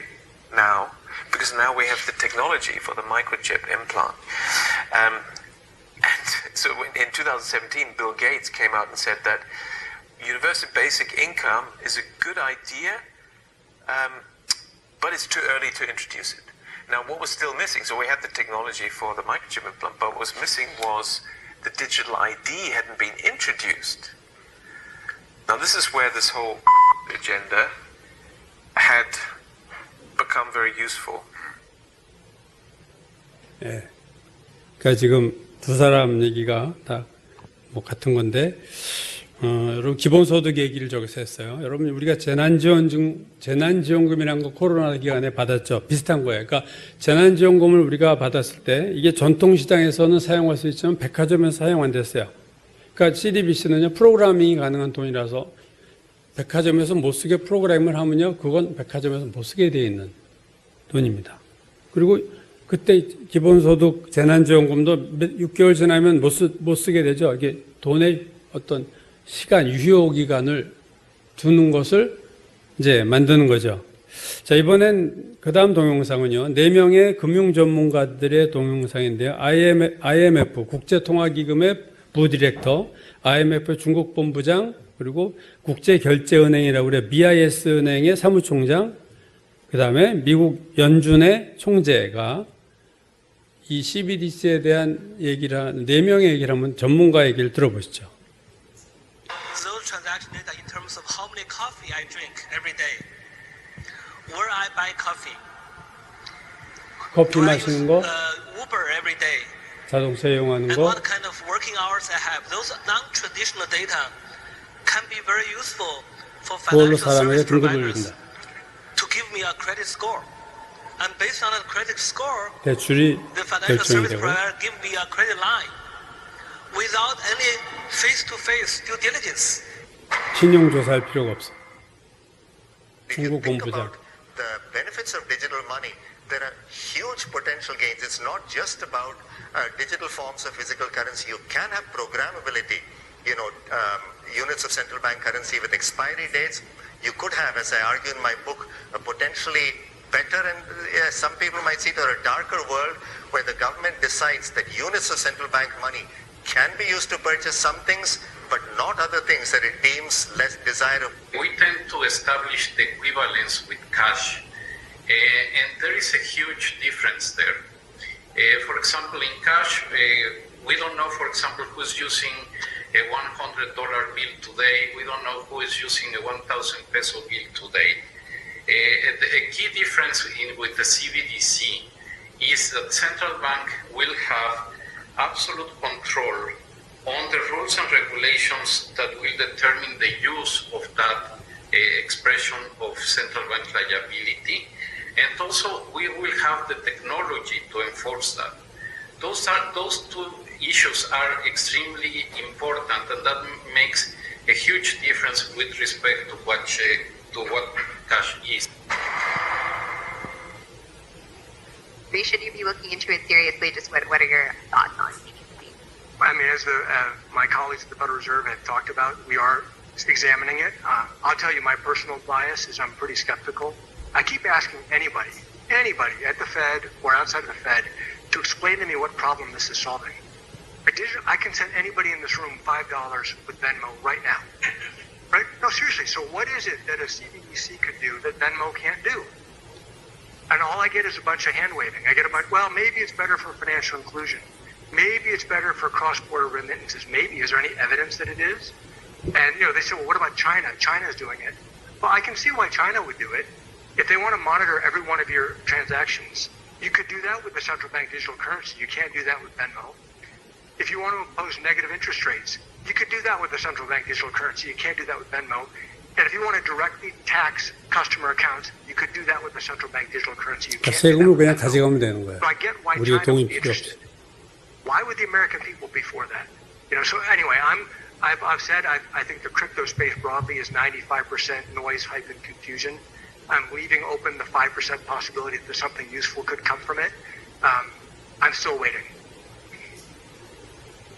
now? Because now we have the technology for the microchip implant. And so in 2017, Bill Gates came out and said that universal basic income is a good idea, but it's too early to introduce it. Now, what was still missing? So we had the technology for the microchip implant, but what was missing was the digital ID hadn't been introduced. Now, this is where this whole agenda had become very useful. 예. 그러니까 지금 두 사람 얘기가 다 뭐 같은 건데, 여러분 기본소득 얘기를 저기서 했어요. 여러분 우리가 재난지원금이라는 거 코로나 기간에 받았죠. 비슷한 거예요. 그러니까 재난지원금을 우리가 받았을 때 이게 전통시장에서는 사용할 수 있지만 백화점에서 사용 안 됐어요. 그러니까 CDBC는요 프로그래밍이 가능한 돈이라서 백화점에서 못 쓰게 프로그램을 하면요 그건 백화점에서 못 쓰게 되어 있는 돈입니다. 그리고 그때 기본소득 재난지원금도 6개월 지나면 못 쓰게 되죠. 이게 돈의 어떤 시간, 유효기간을 두는 것을 이제 만드는 거죠. 자, 이번엔 그 다음 동영상은요, 4명의 금융 전문가들의 동영상인데요. IMF, 국제통화기금의 부디렉터, IMF 중국 본부장, 그리고 국제결제은행이라고 그래요. BIS 은행의 사무총장, 그 다음에 미국 연준의 총재가 이 CBDC에 대한 얘기를 하는 4명의 얘기를 한번 전문가 얘기를 들어보시죠. Those transaction data in terms of how many coffee I drink every day, where I buy coffee, 커피 마시는 거, Uber every day, 자동차 이용하는 and 거, what kind of working hours I have. Those non-traditional data can be very useful for 그걸로 financial 사람에게 service 등급을 providers 준다. to give me a credit score. And based on a credit score, 대출이 the financial 결정이 service 되고 provider give me a credit line without any face-to-face due diligence. 신용조사할 필요가 없어. If you 중국 think 본부장. about the benefits of digital money, there are huge potential gains. It's not just about digital forms of physical currency. You can have programmability, units of central bank currency with expiry dates. You could have, as I argue in my book, a potentially better and some people might see it as a darker world where the government decides that units of central bank money can be used to purchase some things but not other things that it deems less desirable. We tend to establish the equivalence with cash, and there is a huge difference there. For example, in cash, we don't know, for example, who's using a $100 bill today. We don't know who is using a 1,000 peso bill today. A key difference with the CBDC is that central bank will have absolute control on the rules and regulations that will determine the use of that expression of central bank liability, and also we will have the technology to enforce that. Those two issues are extremely important, and that makes a huge difference with respect to what cash is. Should you be looking into it seriously? Just what are your thoughts on CBDC? I mean, as my colleagues at the Federal Reserve have talked about, we are examining it. I'll tell you, my personal bias is I'm pretty skeptical. I keep asking anybody at the Fed or outside of the Fed to explain to me what problem this is solving. I can send anybody in this room $5 with Venmo right now. Right? No, seriously. So what is it that a CBDC could do that Venmo can't do? And all I get is a bunch of hand waving. I get a bunch, well, maybe it's better for financial inclusion. Maybe it's better for cross-border remittances. Maybe. Is there any evidence that it is? And, they say, well, what about China? China's doing it. Well, I can see why China would do it. If they want to monitor every one of your transactions, you could do that with the central bank digital currency. You can't do that with Venmo. If you want to impose negative interest rates, you could do that with the central bank digital currency. You can't do that with Venmo. And if you want to directly tax customer accounts, you could do that with the central bank digital currency. You can't do that 세금을 with 그냥 Venmo. 가져가면 되는 거예요. So I get why 우리의 China 동의 would be 필요 interested. 없이. Why would the American people be for that? So anyway, I've said I think the crypto space broadly is 95% noise, hype, and confusion. I'm leaving open the 5% possibility that something useful could come from it. I'm still waiting.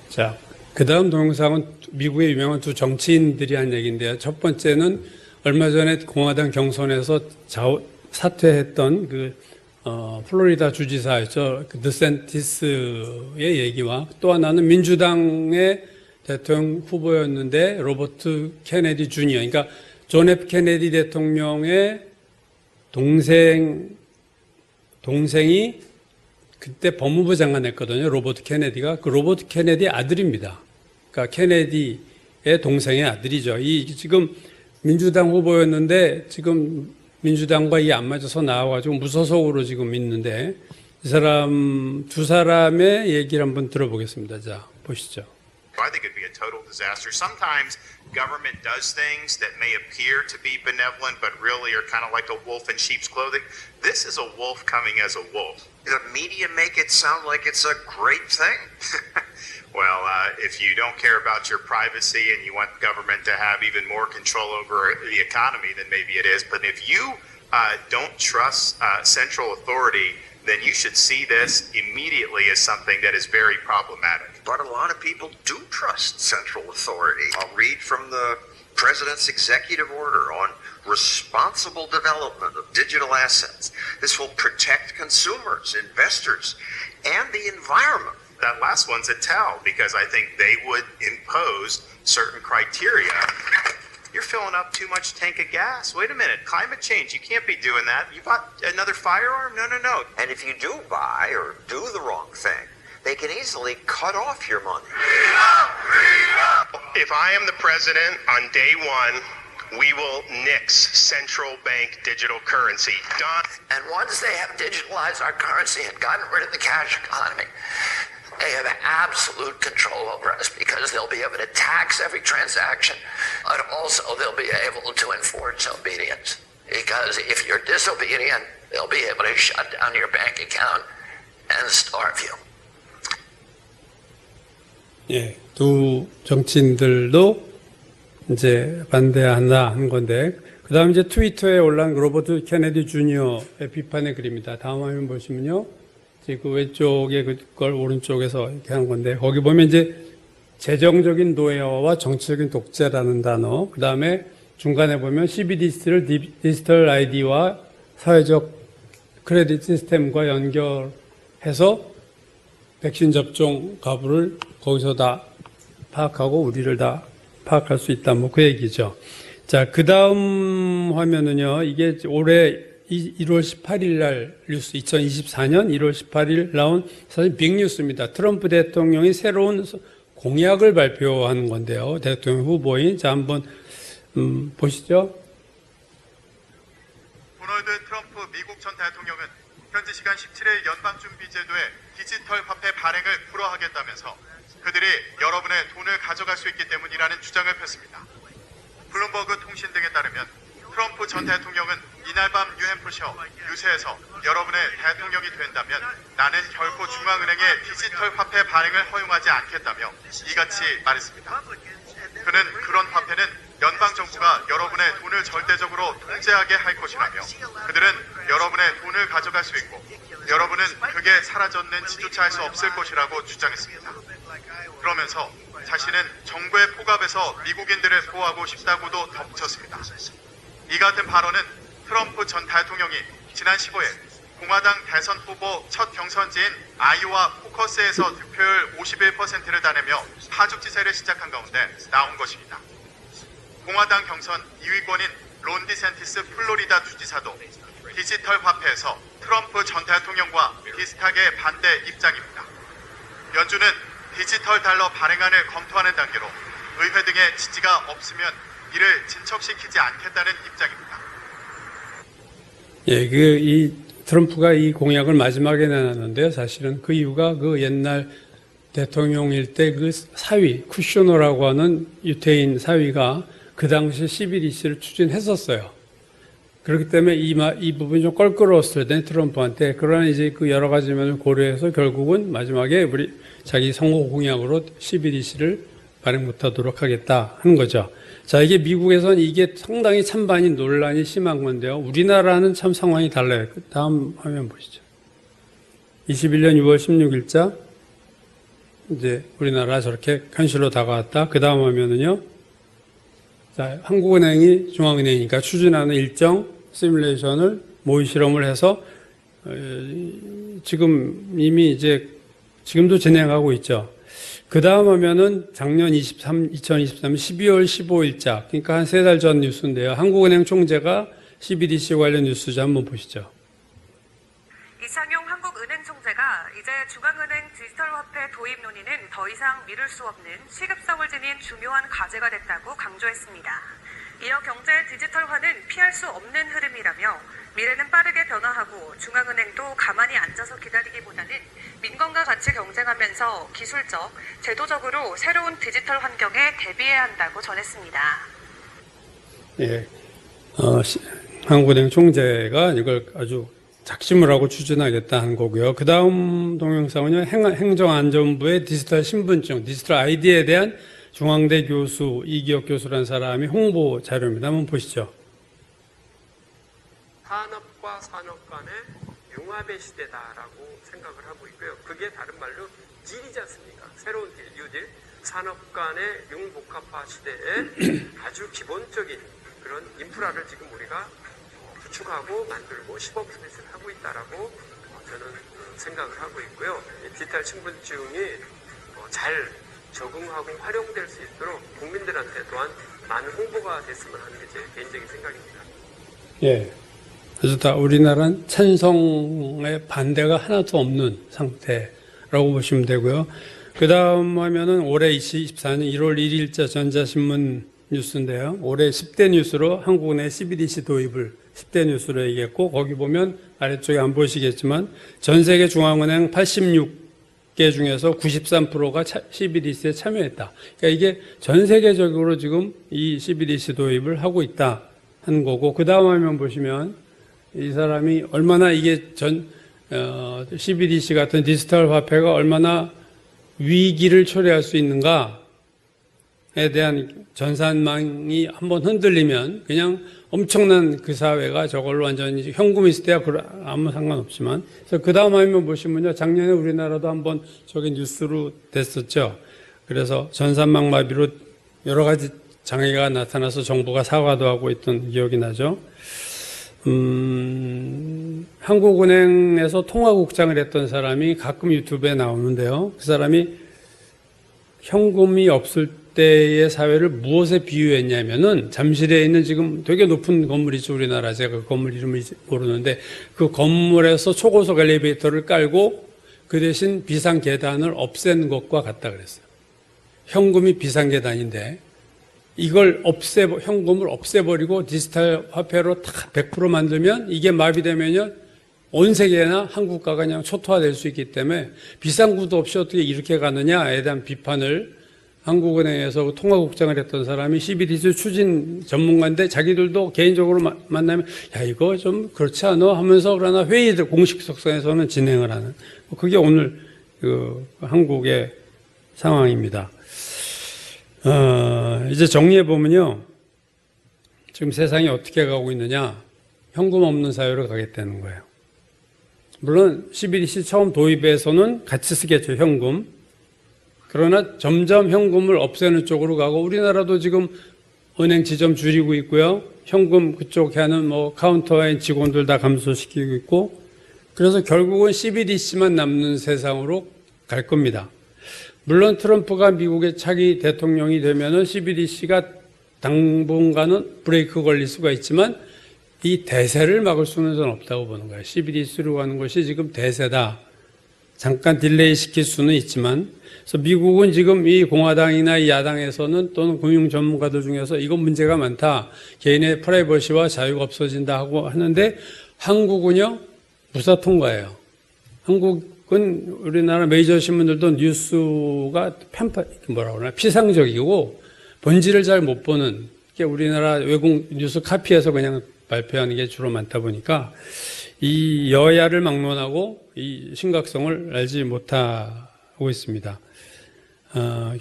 자, 그 다음 동영상은 미국의 유명한 두 정치인들이 한 얘기인데요. 첫 번째는 얼마 전에 공화당 경선에서 사퇴했던 플로리다 주지사였죠. 드샌티스의 얘기와 또 하나는 민주당의 대통령 후보였는데 로버트 케네디 주니어, 그러니까 존 F 케네디 대통령의 동생이 그때 법무부 장관 했거든요. 로버트 케네디가. 그 로버트 케네디 아들입니다. 그러니까 케네디의 동생의 아들이죠. 지금 민주당 후보였는데 지금 민주당과 이게 안 맞아서 나와가지고 무소속으로 지금 있는데 이 사람 두 사람의 얘기를 한번 들어보겠습니다. 자, 보시죠. I think it'd be a total disaster. Sometimes government does things that may appear to be benevolent, but really are kind of like a wolf in sheep's clothing. This is a wolf coming as a wolf. The media make it sound like it's a great thing. Well, if you don't care about your privacy and you want government to have even more control over the economy, then maybe it is. But if you don't trust central authority, then you should see this immediately as something that is very problematic. But a lot of people do trust central authority. I'll read from the President's executive order on responsible development of digital assets. This will protect consumers, investors, and the environment. That last one's a tell, because I think they would impose certain criteria. You're filling up too much tank of gas. Wait a minute, climate change, you can't be doing that. You bought another firearm? No. And if you do buy or do the wrong thing, they can easily cut off your money. If I am the president on day one, we will nix central bank digital currency. Done. And once they have digitalized our currency and gotten rid of the cash economy, they have absolute control over us because they'll be able to tax every transaction, but also they'll be able to enforce obedience. Because if you're disobedient, they'll be able to shut down your bank account and starve you. 예, 두 정치인들도 이제 반대한다 한 건데, 그 다음 이제 트위터에 올라온 로버트 케네디 주니어의 비판의 글입니다. 다음 화면 보시면요. 그 왼쪽에 그걸 오른쪽에서 이렇게 한 건데, 거기 보면 이제 재정적인 노예화와 정치적인 독재라는 단어, 그 다음에 중간에 보면 CBDC를 디지털 아이디와 사회적 크레딧 시스템과 연결해서 백신 접종 가부를 거기서 다 파악하고 우리를 다 파악할 수 있다. 뭐 그 얘기죠. 자, 그 다음 화면은요. 이게 올해 1월 18일 날 뉴스, 2024년 1월 18일 나온 사실 빅뉴스입니다. 트럼프 대통령이 새로운 공약을 발표하는 건데요. 대통령 후보인. 자, 한번 보시죠. 도널드 트럼프 미국 전 대통령은 현지 시간 17일 연방준비제도의 디지털 화폐 발행을 불허하겠다면서 그들이 여러분의 돈을 가져갈 수 있기 때문이라는 주장을 폈습니다. 블룸버그 통신 등에 따르면 트럼프 전 대통령은 이날 밤 뉴햄프셔 유세에서 여러분의 대통령이 된다면 나는 결코 중앙은행의 디지털 화폐 발행을 허용하지 않겠다며 이같이 말했습니다. 그는 그런 화폐는 연방정부가 여러분의 돈을 절대적으로 통제하게 할 것이라며 그들은 여러분의 돈을 가져갈 수 있고 여러분은 그게 사라졌는 지조차 할 수 없을 것이라고 주장했습니다. 그러면서 자신은 정부의 포갑에서 미국인들을 보호하고 싶다고도 덧붙였습니다. 이 같은 발언은 트럼프 전 대통령이 지난 15일 공화당 대선 후보 첫 경선지인 아이오와 포커스에서 득표율 51%를 따내며 파죽지세를 시작한 가운데 나온 것입니다. 공화당 경선 2위권인 론 디샌티스 플로리다 주지사도 디지털 화폐에서 트럼프 전 대통령과 비슷하게 반대 입장입니다. 연준은 디지털 달러 발행안을 검토하는 단계로 의회 등의 지지가 없으면 이를 진척시키지 않겠다는 입장입니다. 예, 이 트럼프가 이 공약을 마지막에 내놨는데요. 사실은 그 이유가 그 옛날 대통령일 때 그 사위, 쿠셔너라고 하는 유태인 사위가 그 당시 CBDC를 추진했었어요. 그렇기 때문에 이 부분이 좀 껄끄러웠을 때 트럼프한테. 그러나 이제 그 여러 가지 면을 고려해서 결국은 마지막에 자기 선거 공약으로 CBDC를 발행 못하도록 하겠다 하는 거죠. 자, 이게 미국에서는 이게 상당히 찬반이 논란이 심한 건데요. 우리나라는 참 상황이 달라요. 다음 화면 보시죠. 21년 6월 16일자 이제 우리나라 저렇게 현실로 다가왔다. 그 다음 화면은요. 자, 한국은행이 중앙은행이니까 추진하는 일정 시뮬레이션을 모의 실험을 해서 지금 이미 이제 지금도 진행하고 있죠. 그 다음 화면은 작년 2023년 12월 15일자, 그러니까 한 3달 전 뉴스인데요. 한국은행 총재가 CBDC 관련 뉴스죠. 한번 보시죠. 이창용 한국은행 총재가 이제 중앙은행 디지털 화폐 도입 논의는 더 이상 미룰 수 없는 시급성을 지닌 중요한 과제가 됐다고 강조했습니다. 이어 경제 디지털화는 피할 수 없는 흐름이라며 미래는 빠르게 변화하고 중앙은행도 가만히 앉아서 기다리기보다는 민간과 같이 경쟁하면서 기술적, 제도적으로 새로운 디지털 환경에 대비해야 한다고 전했습니다. 예, 한국은행 총재가 이걸 아주 작심을 하고 추진하겠다 하는 거고요. 그 다음 동영상은요, 행정안전부의 디지털 신분증, 디지털 아이디에 대한 중앙대 교수, 이기혁 교수라는 사람이 홍보 자료입니다. 한번 보시죠. 산업과 산업 간의 융합의 시대다라고 생각을 하고 있고요. 그게 다른 말로 딜이지 않습니까? 새로운 딜, 뉴딜, 산업 간의 융복합화 시대에 아주 기본적인 그런 인프라를 지금 우리가 구축하고 만들고 시범 스윗을 하고 있다라고 저는 생각을 하고 있고요. 디지털 신분증이 잘 적응하고 활용될 수 있도록 국민들한테 또한 많은 홍보가 됐으면 하는 게 제 개인적인 생각입니다. 예. 그래서 다 우리나라는 찬성의 반대가 하나도 없는 상태라고 보시면 되고요. 그 다음 화면은 올해 2024년 1월 1일자 전자신문 뉴스인데요. 올해 10대 뉴스로 한국은행 CBDC 도입을 10대 뉴스로 얘기했고, 거기 보면 아래쪽에 안 보시겠지만 전 세계 중앙은행 86개 중에서 93%가 CBDC에 참여했다. 그러니까 이게 전 세계적으로 지금 이 CBDC 도입을 하고 있다 하는 거고, 그 다음 화면 보시면 이 사람이 얼마나 이게 CBDC 같은 디지털 화폐가 얼마나 위기를 초래할 수 있는가에 대한 전산망이 한번 흔들리면 그냥 엄청난 그 사회가 저걸로 완전히 현금이 있을 때야 아무 상관없지만. 그래서 그 다음 화면 보시면요. 작년에 우리나라도 한번 저게 뉴스로 됐었죠. 그래서 전산망 마비로 여러 가지 장애가 나타나서 정부가 사과도 하고 있던 기억이 나죠. 한국은행에서 통화국장을 했던 사람이 가끔 유튜브에 나오는데요. 그 사람이 현금이 없을 때의 사회를 무엇에 비유했냐면은 잠실에 있는 지금 되게 높은 건물이죠. 우리나라 제가 그 건물 이름을 모르는데 그 건물에서 초고속 엘리베이터를 깔고 그 대신 비상계단을 없앤 것과 같다 그랬어요. 현금이 비상계단인데 이걸 현금을 없애버리고 디지털 화폐로 다 100% 만들면 이게 마비되면요, 온 세계나 한국가가 그냥 초토화될 수 있기 때문에 비상구도 없이 어떻게 이렇게 가느냐에 대한 비판을 한국은행에서 통화국장을 했던 사람이 CBDC 추진 전문가인데 자기들도 개인적으로 만나면 야, 이거 좀 그렇지 않아? 하면서 그러나 회의들 공식 석상에서는 진행을 하는, 그게 오늘 그 한국의 상황입니다. 이제 정리해보면요. 지금 세상이 어떻게 가고 있느냐. 현금 없는 사회로 가겠다는 거예요. 물론 CBDC 처음 도입에서는 같이 쓰겠죠, 현금. 그러나 점점 현금을 없애는 쪽으로 가고, 우리나라도 지금 은행 지점 줄이고 있고요. 현금 그쪽에 하는 카운터에 직원들 다 감소시키고 있고, 그래서 결국은 CBDC만 남는 세상으로 갈 겁니다. 물론 트럼프가 미국의 차기 대통령이 되면은 CBDC가 당분간은 브레이크 걸릴 수가 있지만 이 대세를 막을 수는 저는 없다고 보는 거예요. CBDC로 가는 것이 지금 대세다. 잠깐 딜레이 시킬 수는 있지만, 그래서 미국은 지금 이 공화당이나 이 야당에서는 또는 금융 전문가들 중에서 이건 문제가 많다. 개인의 프라이버시와 자유가 없어진다 하고 하는데, 한국은요, 무사 통과예요. 한국은 우리나라 메이저 신문들도 뉴스가 피상적이고 본질을 잘 못 보는, 우리나라 외국 뉴스 카피해서 그냥 발표하는 게 주로 많다 보니까 이 여야를 막론하고 이 심각성을 알지 못하고 있습니다.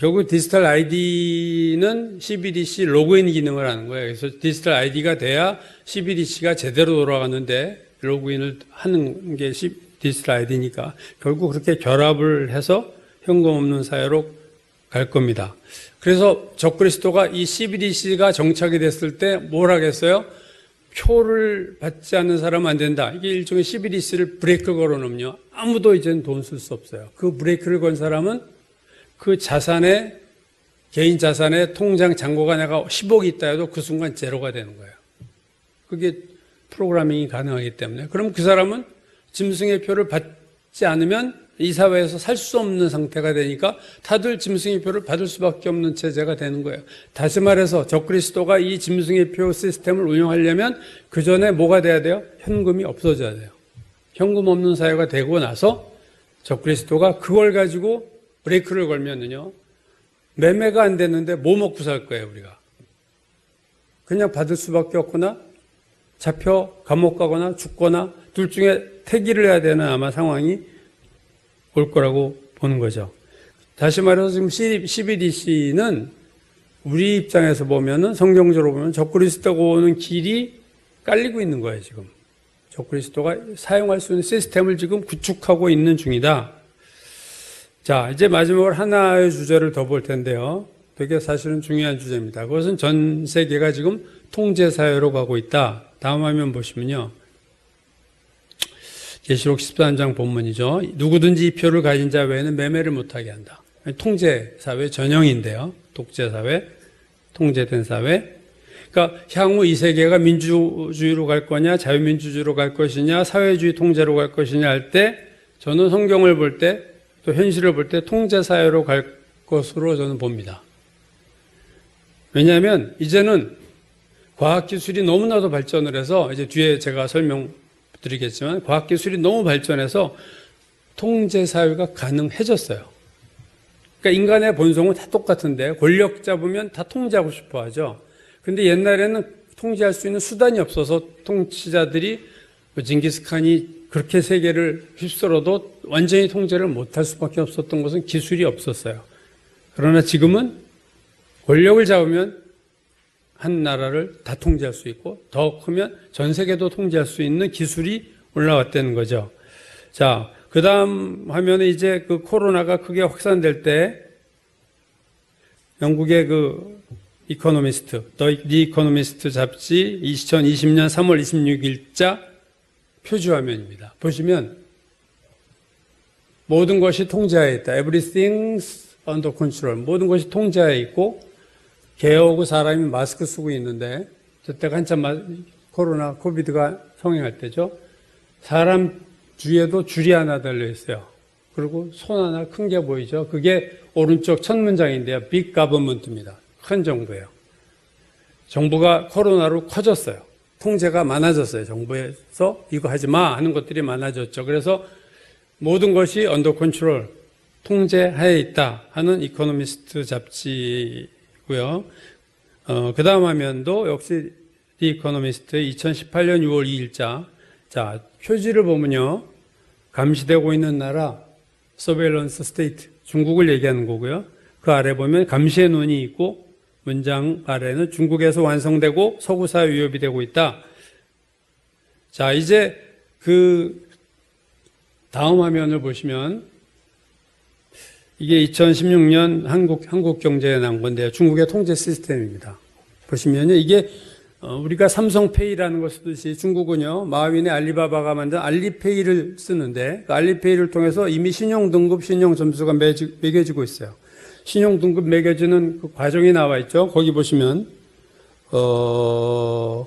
결국 디지털 아이디는 CBDC 로그인 기능을 하는 거예요. 그래서 디지털 아이디가 돼야 CBDC가 제대로 돌아가는데 로그인을 하는 게 디지털 아이디니까 결국 그렇게 결합을 해서 현금 없는 사회로 갈 겁니다. 그래서 적그리스도가 이 CBDC가 정착이 됐을 때 뭘 하겠어요? 표를 받지 않는 사람은 안 된다. 이게 일종의 CBDC를 브레이크 걸어놓으면요. 아무도 이제는 돈 쓸 수 없어요. 그 브레이크를 건 사람은 그 자산에, 개인 자산에 통장 잔고가 내가 10억이 있다 해도 그 순간 제로가 되는 거예요. 그게 프로그래밍이 가능하기 때문에. 그럼 그 사람은 짐승의 표를 받지 않으면 이 사회에서 살 수 없는 상태가 되니까 다들 짐승의 표를 받을 수밖에 없는 체제가 되는 거예요. 다시 말해서 적그리스도가 이 짐승의 표 시스템을 운영하려면 그 전에 뭐가 돼야 돼요? 현금이 없어져야 돼요. 현금 없는 사회가 되고 나서 적그리스도가 그걸 가지고 브레이크를 걸면은요, 매매가 안 됐는데 뭐 먹고 살 거예요, 우리가? 그냥 받을 수밖에 없거나 잡혀 감옥 가거나 죽거나 둘 중에 태기를 해야 되는 아마 상황이 올 거라고 보는 거죠. 다시 말해서 지금 CBDC는 우리 입장에서 보면은 성경적으로 보면 적그리스도가 오는 길이 깔리고 있는 거예요, 지금. 적그리스도가 사용할 수 있는 시스템을 지금 구축하고 있는 중이다. 자, 이제 마지막으로 하나의 주제를 더 볼 텐데요. 되게 사실은 중요한 주제입니다. 그것은 전 세계가 지금 통제사회로 가고 있다. 다음 화면 보시면요. 계시록 13장 본문이죠. 누구든지 이 표를 가진 자 외에는 매매를 못하게 한다. 통제사회 전형인데요. 독재사회, 통제된 사회. 그러니까 향후 이 세계가 민주주의로 갈 거냐, 자유민주주의로 갈 것이냐, 사회주의 통제로 갈 것이냐 할 때 저는 성경을 볼 때 또 현실을 볼 때 통제사회로 갈 것으로 저는 봅니다. 왜냐하면 이제는 과학기술이 너무나도 발전을 해서 이제 뒤에 제가 설명드리겠지만 과학기술이 너무 발전해서 통제사회가 가능해졌어요. 그러니까 인간의 본성은 다 똑같은데 권력 잡으면 다 통제하고 싶어 하죠. 근데 옛날에는 통제할 수 있는 수단이 없어서 통치자들이 징기스칸이 그렇게 세계를 휩쓸어도 완전히 통제를 못할 수밖에 없었던 것은 기술이 없었어요. 그러나 지금은 권력을 잡으면 한 나라를 다 통제할 수 있고 더 크면 전 세계도 통제할 수 있는 기술이 올라왔다는 거죠. 자, 그 다음 화면에 이제 그 코로나가 크게 확산될 때 영국의 그 이코노미스트, 더 이코노미스트 잡지 2020년 3월 26일자 표지 화면입니다. 보시면 모든 것이 통제하에 있다. Everything's under control. 모든 것이 통제하에 있고 개오고 사람이 마스크 쓰고 있는데 저때가 한참 코로나 코비드가 성행할 때죠. 사람 뒤에도 줄이 하나 달려 있어요. 그리고 손 하나 큰 게 보이죠. 그게 오른쪽 첫 문장인데요. Big Government입니다. 큰 정부예요. 정부가 코로나로 커졌어요. 통제가 많아졌어요. 정부에서 이거 하지 마 하는 것들이 많아졌죠. 그래서 모든 것이 under control, 통제하에 있다 하는 이코노미스트 잡지고요. 그 다음 화면도 역시 The Economist의 2018년 6월 2일자. 자, 표지를 보면요. 감시되고 있는 나라, Surveillance State, 중국을 얘기하는 거고요. 그 아래 보면 감시의 눈이 있고 문장 아래는 중국에서 완성되고 서구사회 위협이 되고 있다. 자, 이제 그 다음 화면을 보시면 이게 2016년 한국경제에 나온 건데요. 중국의 통제 시스템입니다. 보시면요. 이게 우리가 삼성페이라는 걸 쓰듯이 중국은요. 마윈의 알리바바가 만든 알리페이를 쓰는데 그 알리페이를 통해서 이미 신용등급, 신용점수가 매겨지고 있어요. 신용등급 매겨지는 그 과정이 나와 있죠. 거기 보시면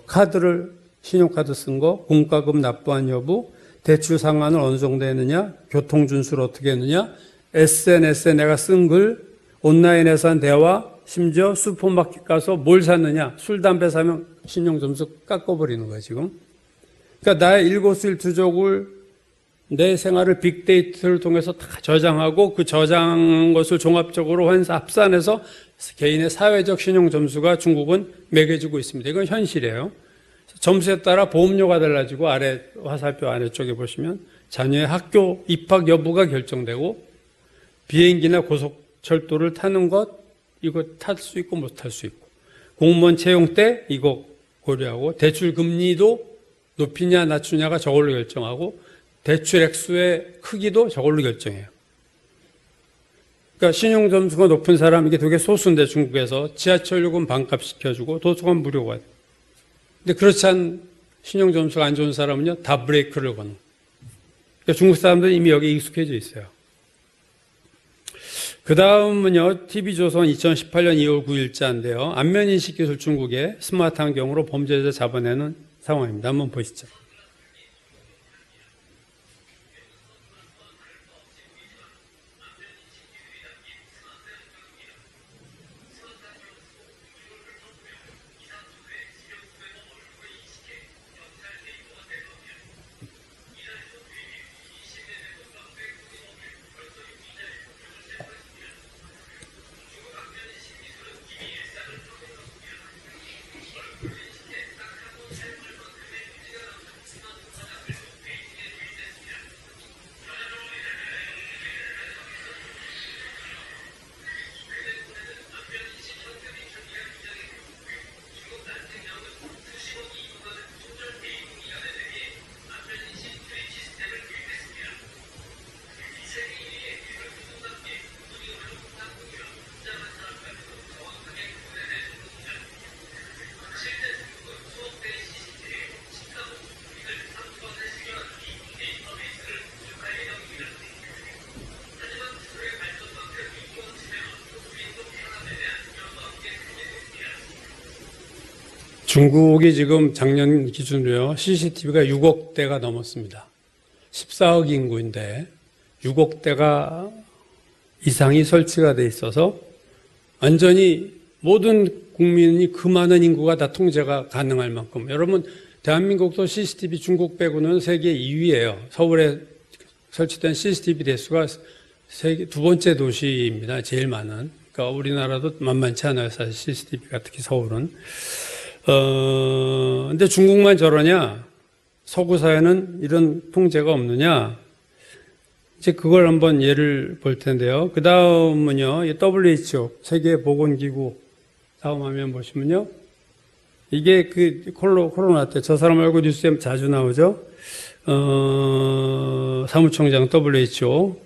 카드를 신용카드 쓴 거, 공과금 납부한 여부, 대출 상환을 어느 정도 했느냐, 교통준수를 어떻게 했느냐, SNS에 내가 쓴 글, 온라인에서 한 대화, 심지어 슈퍼마켓 가서 뭘 샀느냐, 술, 담배 사면 신용점수 깎아버리는 거예요, 지금. 그러니까 나의 일거수일투족을 내 생활을 빅데이터를 통해서 다 저장하고 그 저장한 것을 종합적으로 합산해서 개인의 사회적 신용 점수가 중국은 매겨지고 있습니다. 이건 현실이에요. 점수에 따라 보험료가 달라지고 아래 화살표 아래쪽에 보시면 자녀의 학교 입학 여부가 결정되고 비행기나 고속 철도를 타는 것, 이거 탈 수 있고 못 탈 수 있고. 공무원 채용 때 이거 고려하고, 대출 금리도 높이냐 낮추냐가 저걸로 결정하고, 대출 액수의 크기도 저걸로 결정해요. 그러니까 신용 점수가 높은 사람, 이게 되게 소수인데 중국에서 지하철 요금 반값 시켜주고 도서관 무료가 돼. 근데 그렇지 않은 신용 점수가 안 좋은 사람은요, 다 브레이크를 거는. 그러니까 중국 사람들은 이미 여기 익숙해져 있어요. 그 다음은요, TV조선 2018년 2월 9일자인데요. 안면인식 기술 중국의 스마트 환경으로 범죄자 잡아내는 상황입니다. 한번 보시죠. 중국이 지금 작년 기준으로요, CCTV가 6억 대가 넘었습니다. 14억 인구인데 6억 대가 이상이 설치가 돼 있어서 완전히 모든 국민이 그 많은 인구가 다 통제가 가능할 만큼. 여러분, 대한민국도 CCTV 중국 빼고는 세계 2위예요. 서울에 설치된 CCTV 대수가 세계 두 번째 도시입니다. 제일 많은. 그러니까 우리나라도 만만치 않아요. 사실 CCTV가, 특히 서울은. 근데 중국만 저러냐? 서구 사회는 이런 통제가 없느냐? 이제 그걸 한번 예를 볼 텐데요. 그 다음은요, WHO, 세계보건기구, 다음 화면 보시면요. 이게 그 코로나 때 저 사람 얼굴 뉴스에 자주 나오죠? 사무총장 WHO,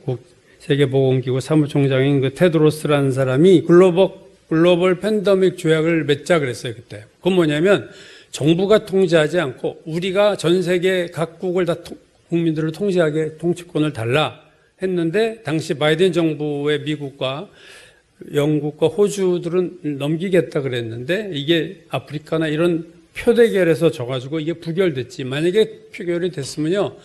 세계보건기구 사무총장인 그 테드로스라는 사람이 글로벌 팬데믹 조약을 맺자 그랬어요, 그때. 그건 뭐냐면 정부가 통제하지 않고 우리가 전 세계 각국을 다 국민들을 통제하게 통치권을 달라 했는데, 당시 바이든 정부의 미국과 영국과 호주들은 넘기겠다 그랬는데, 이게 아프리카나 이런 표대결에서 져가지고 이게 부결됐지. 만약에 표결이 됐으면요,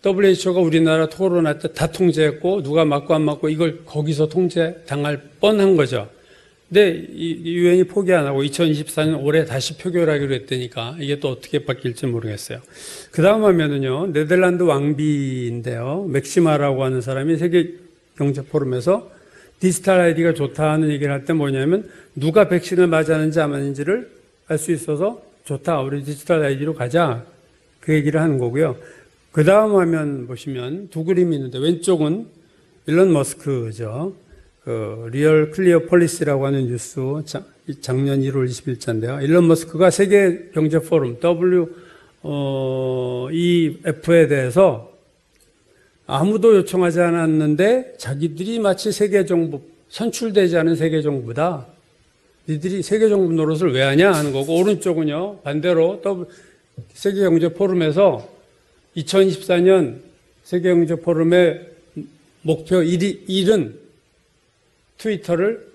WHO가 우리나라 코로나 때 다 통제했고 누가 맞고 안 맞고 이걸 거기서 통제당할 뻔한 거죠. 근데 유엔이 포기 안 하고 2024년 올해 다시 표결하기로 했다니까 이게 또 어떻게 바뀔지 모르겠어요. 그 다음 화면은요, 네덜란드 왕비인데요, 맥시마라고 하는 사람이 세계경제포럼에서 디지털 아이디가 좋다는 얘기를 할 때 뭐냐면, 누가 백신을 맞았는지 안 맞는지를 알 수 있어서 좋다, 우리 디지털 아이디로 가자, 그 얘기를 하는 거고요. 그 다음 화면 보시면 두 그림이 있는데, 왼쪽은 일론 머스크죠. 리얼 클리어 폴리시라고 하는 뉴스, 작년 1월 20일자인데요. 일론 머스크가 세계 경제 포럼 WEF에 대해서 아무도 요청하지 않았는데 자기들이 마치 세계 정부, 선출되지 않은 세계 정부다, 니들이 세계 정부 노릇을 왜 하냐 하는 거고, 오른쪽은요, 반대로 세계 경제 포럼에서 2024년 세계 경제 포럼의 목표 1은 트위터를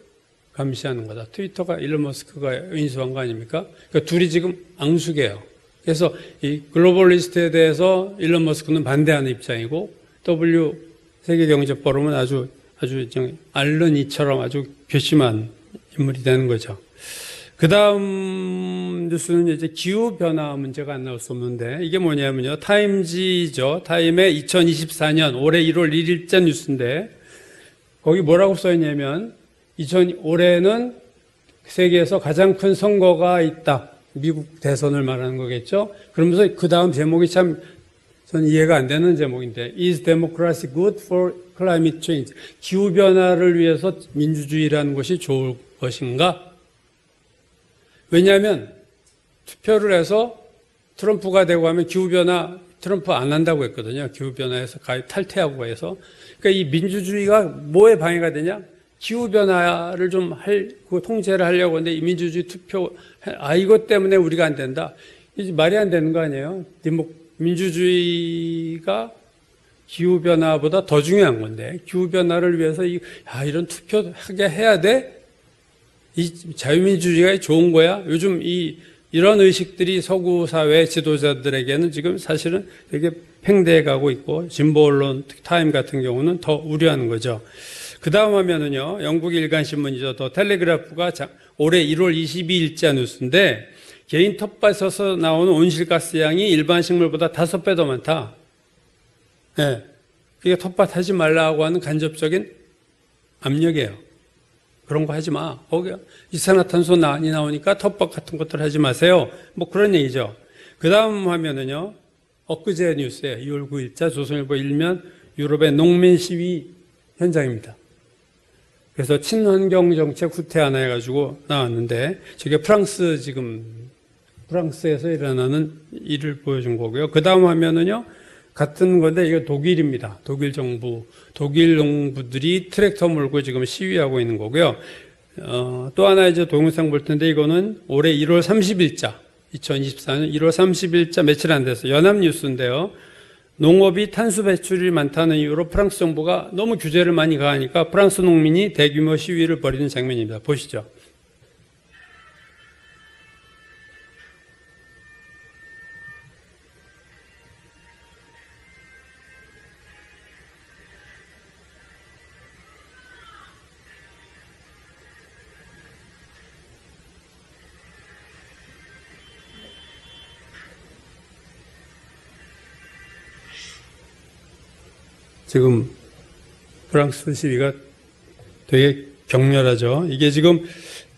감시하는 거다. 트위터가 일론 머스크가 인수한 거 아닙니까? 그러니까 둘이 지금 앙숙해요. 그래서 이 글로벌리스트에 대해서 일론 머스크는 반대하는 입장이고, 세계경제포럼은 아주 알른이처럼 아주 괘씸한 인물이 되는 거죠. 그 다음 뉴스는 이제 기후변화 문제가 안 나올 수 없는데, 이게 뭐냐면요, 타임지죠. 타임의 2024년 올해 1월 1일자 뉴스인데, 거기 뭐라고 써있냐면, 올해는 세계에서 가장 큰 선거가 있다. 미국 대선을 말하는 거겠죠. 그러면서 그 다음 제목이 참 저는 이해가 안 되는 제목인데 Is democracy good for climate change? 기후변화를 위해서 민주주의라는 것이 좋을 것인가? 왜냐하면 투표를 해서 트럼프가 되고 하면 기후변화 트럼프 안 한다고 했거든요. 기후변화에서 가입 탈퇴하고 해서. 그러니까 이 민주주의가 뭐에 방해가 되냐? 기후변화를 좀 그 통제를 하려고 하는데 이 민주주의 투표, 이것 때문에 우리가 안 된다. 이게 말이 안 되는 거 아니에요? 민주주의가 기후변화보다 더 중요한 건데, 기후변화를 위해서 이런 투표하게 해야 돼? 이 자유민주주의가 좋은 거야? 요즘 이런 의식들이 서구 사회 지도자들에게는 지금 사실은 되게 팽대해 가고 있고, 진보 언론, 타임 같은 경우는 더 우려하는 거죠. 그 다음 화면은요, 영국 일간신문이죠. 더 텔레그래프가 올해 1월 22일자 뉴스인데, 개인 텃밭에서 나오는 온실가스 양이 일반 식물보다 5배 더 많다. 예. 그게 텃밭 하지 말라고 하는 간접적인 압력이에요. 그런 거 하지 마. 거기 이산화탄소 많이 나오니까 텃밭 같은 것들 하지 마세요. 뭐 그런 얘기죠. 그 다음 화면은요, 엊그제 뉴스에 2월 9일자 조선일보 1면 유럽의 농민 시위 현장입니다. 그래서 친환경 정책 후퇴하나 해가지고 나왔는데, 저게 프랑스에서 일어나는 일을 보여준 거고요. 그 다음 화면은요, 같은 건데 이거 독일입니다. 독일 정부, 독일 농부들이 트랙터 몰고 지금 시위하고 있는 거고요. 또 하나 이제 동영상 볼 텐데, 이거는 올해 1월 30일자, 2024년 1월 30일자 며칠 안 돼서 연합뉴스인데요. 농업이 탄소 배출이 많다는 이유로 프랑스 정부가 너무 규제를 많이 가하니까 프랑스 농민이 대규모 시위를 벌이는 장면입니다. 보시죠. 지금 프랑스 시위가 되게 격렬하죠. 이게 지금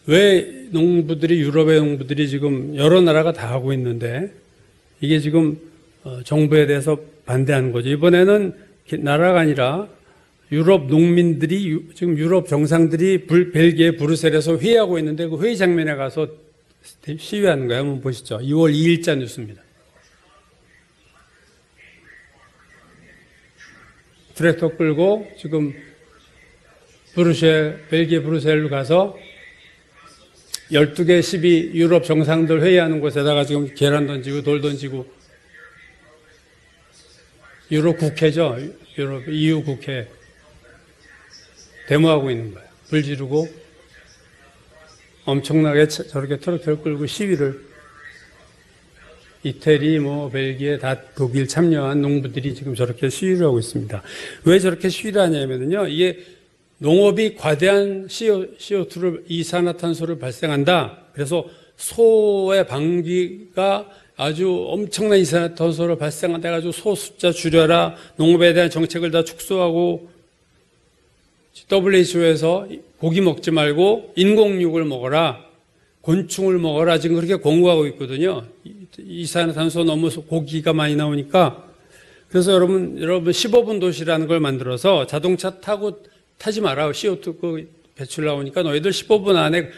왜 유럽의 농부들이 지금 여러 나라가 다 하고 있는데, 이게 지금 정부에 대해서 반대하는 거죠. 이번에는 나라가 아니라 유럽 농민들이, 지금 유럽 정상들이 벨기에 브뤼셀에서 회의하고 있는데, 그 회의 장면에 가서 시위하는 거예요. 한번 보시죠. 2월 2일자 뉴스입니다. 트랙터 끌고 지금 벨기에 브뤼셀로 가서 12개 12 유럽 정상들 회의하는 곳에다가 지금 계란 던지고 돌 던지고, 유럽 국회죠. 유럽 EU 국회 데모하고 있는 거예요. 불 지르고 엄청나게 저렇게 트랙터를 끌고 시위를, 이태리, 벨기에 다 독일 참여한 농부들이 지금 저렇게 시위를 하고 있습니다. 왜 저렇게 시위를 하냐면요, 이게 농업이 과대한 CO2를, 이산화탄소를 발생한다. 그래서 소의 방귀가 아주 엄청난 이산화탄소를 발생한다 해가지고 소 숫자 줄여라, 농업에 대한 정책을 다 축소하고, WHO에서 고기 먹지 말고 인공육을 먹어라, 곤충을 먹어라, 지금 그렇게 권고하고 있거든요. 이산화탄소 너무 고기가 많이 나오니까. 그래서 여러분 15분 도시라는 걸 만들어서 자동차 타지 마라. CO2 배출 나오니까 너희들 15분 안에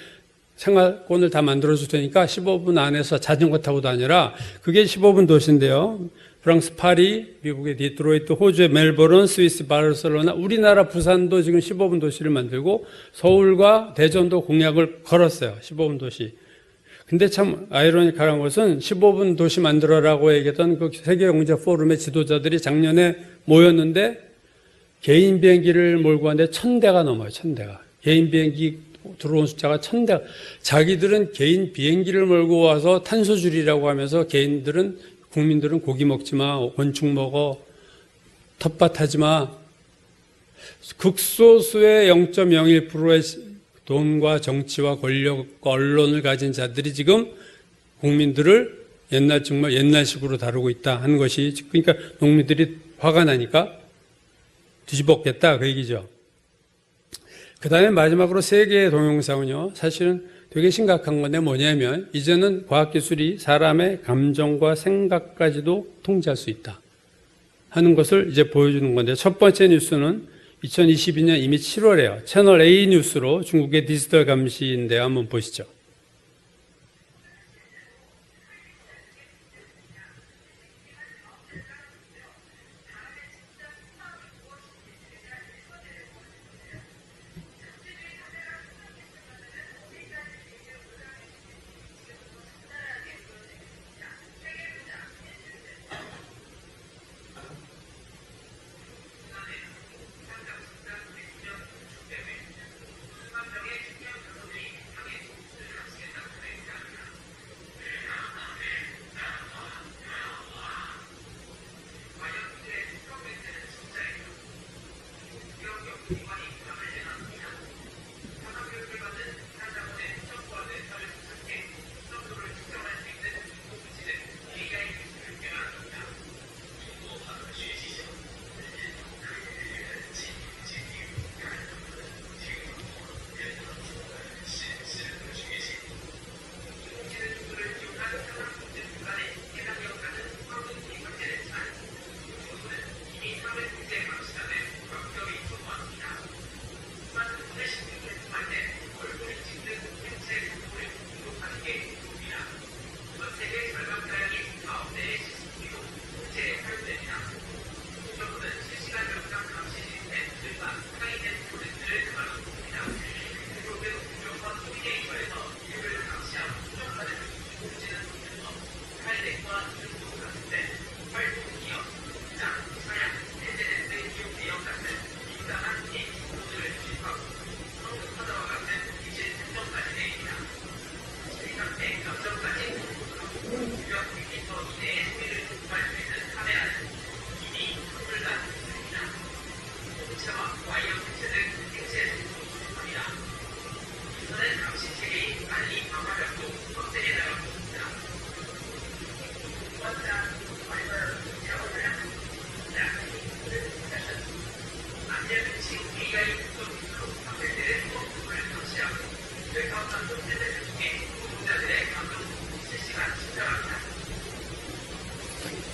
생활권을 다 만들어줄 테니까 15분 안에서 자전거 타고 다녀라. 그게 15분 도시인데요. 프랑스 파리, 미국의 디트로이트, 호주의 멜버른, 스위스 바르셀로나, 우리나라 부산도 지금 15분 도시를 만들고 서울과 대전도 공약을 걸었어요. 15분 도시. 근데 참 아이러니컬한 것은 15분 도시 만들어라고 얘기했던 그 세계경제 포럼의 지도자들이 작년에 모였는데, 개인 비행기를 몰고 왔는데 1000대가 넘어요. 1000대가. 개인 비행기 들어온 숫자가 1000대. 자기들은 개인 비행기를 몰고 와서 탄소 줄이라고 하면서 국민들은 고기 먹지 마, 곤충 먹어, 텃밭 하지 마. 극소수의 0.01%의 돈과 정치와 권력, 언론을 가진 자들이 지금 국민들을 정말 옛날식으로 다루고 있다 하는 것이, 그러니까 농민들이 화가 나니까 뒤집었겠다, 그 얘기죠. 그 다음에 마지막으로 세 개의 동영상은요, 사실은 되게 심각한 건데 뭐냐면, 이제는 과학기술이 사람의 감정과 생각까지도 통제할 수 있다. 하는 것을 이제 보여주는 건데, 첫 번째 뉴스는 2022년 이미 7월에요. 채널 A 뉴스로 중국의 디지털 감시인데요. 한번 보시죠.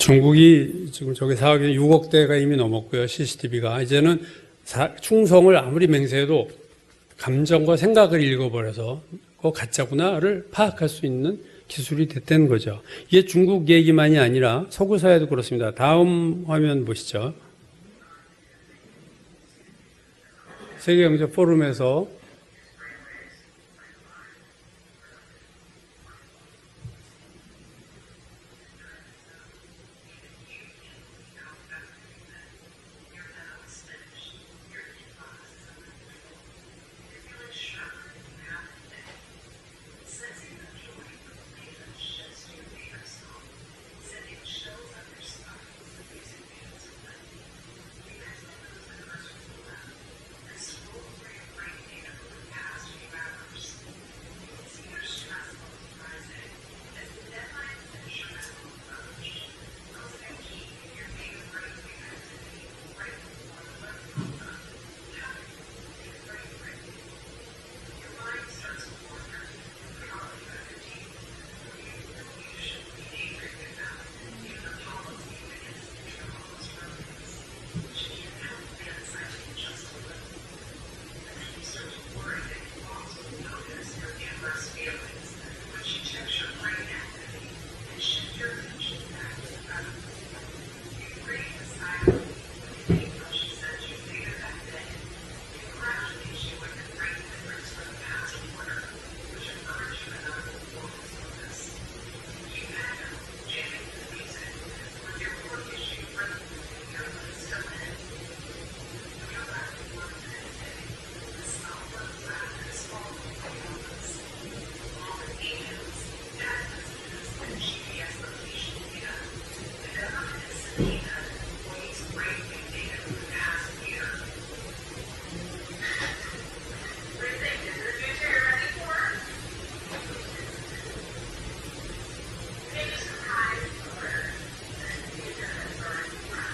중국이 지금 저기 사업이 6억 대가 이미 넘었고요. CCTV가. 이제는 충성을 아무리 맹세해도 감정과 생각을 읽어버려서 그거 가짜구나를 파악할 수 있는 기술이 됐다는 거죠. 이게 중국 얘기만이 아니라 서구 사회도 그렇습니다. 다음 화면 보시죠. 세계경제 포럼에서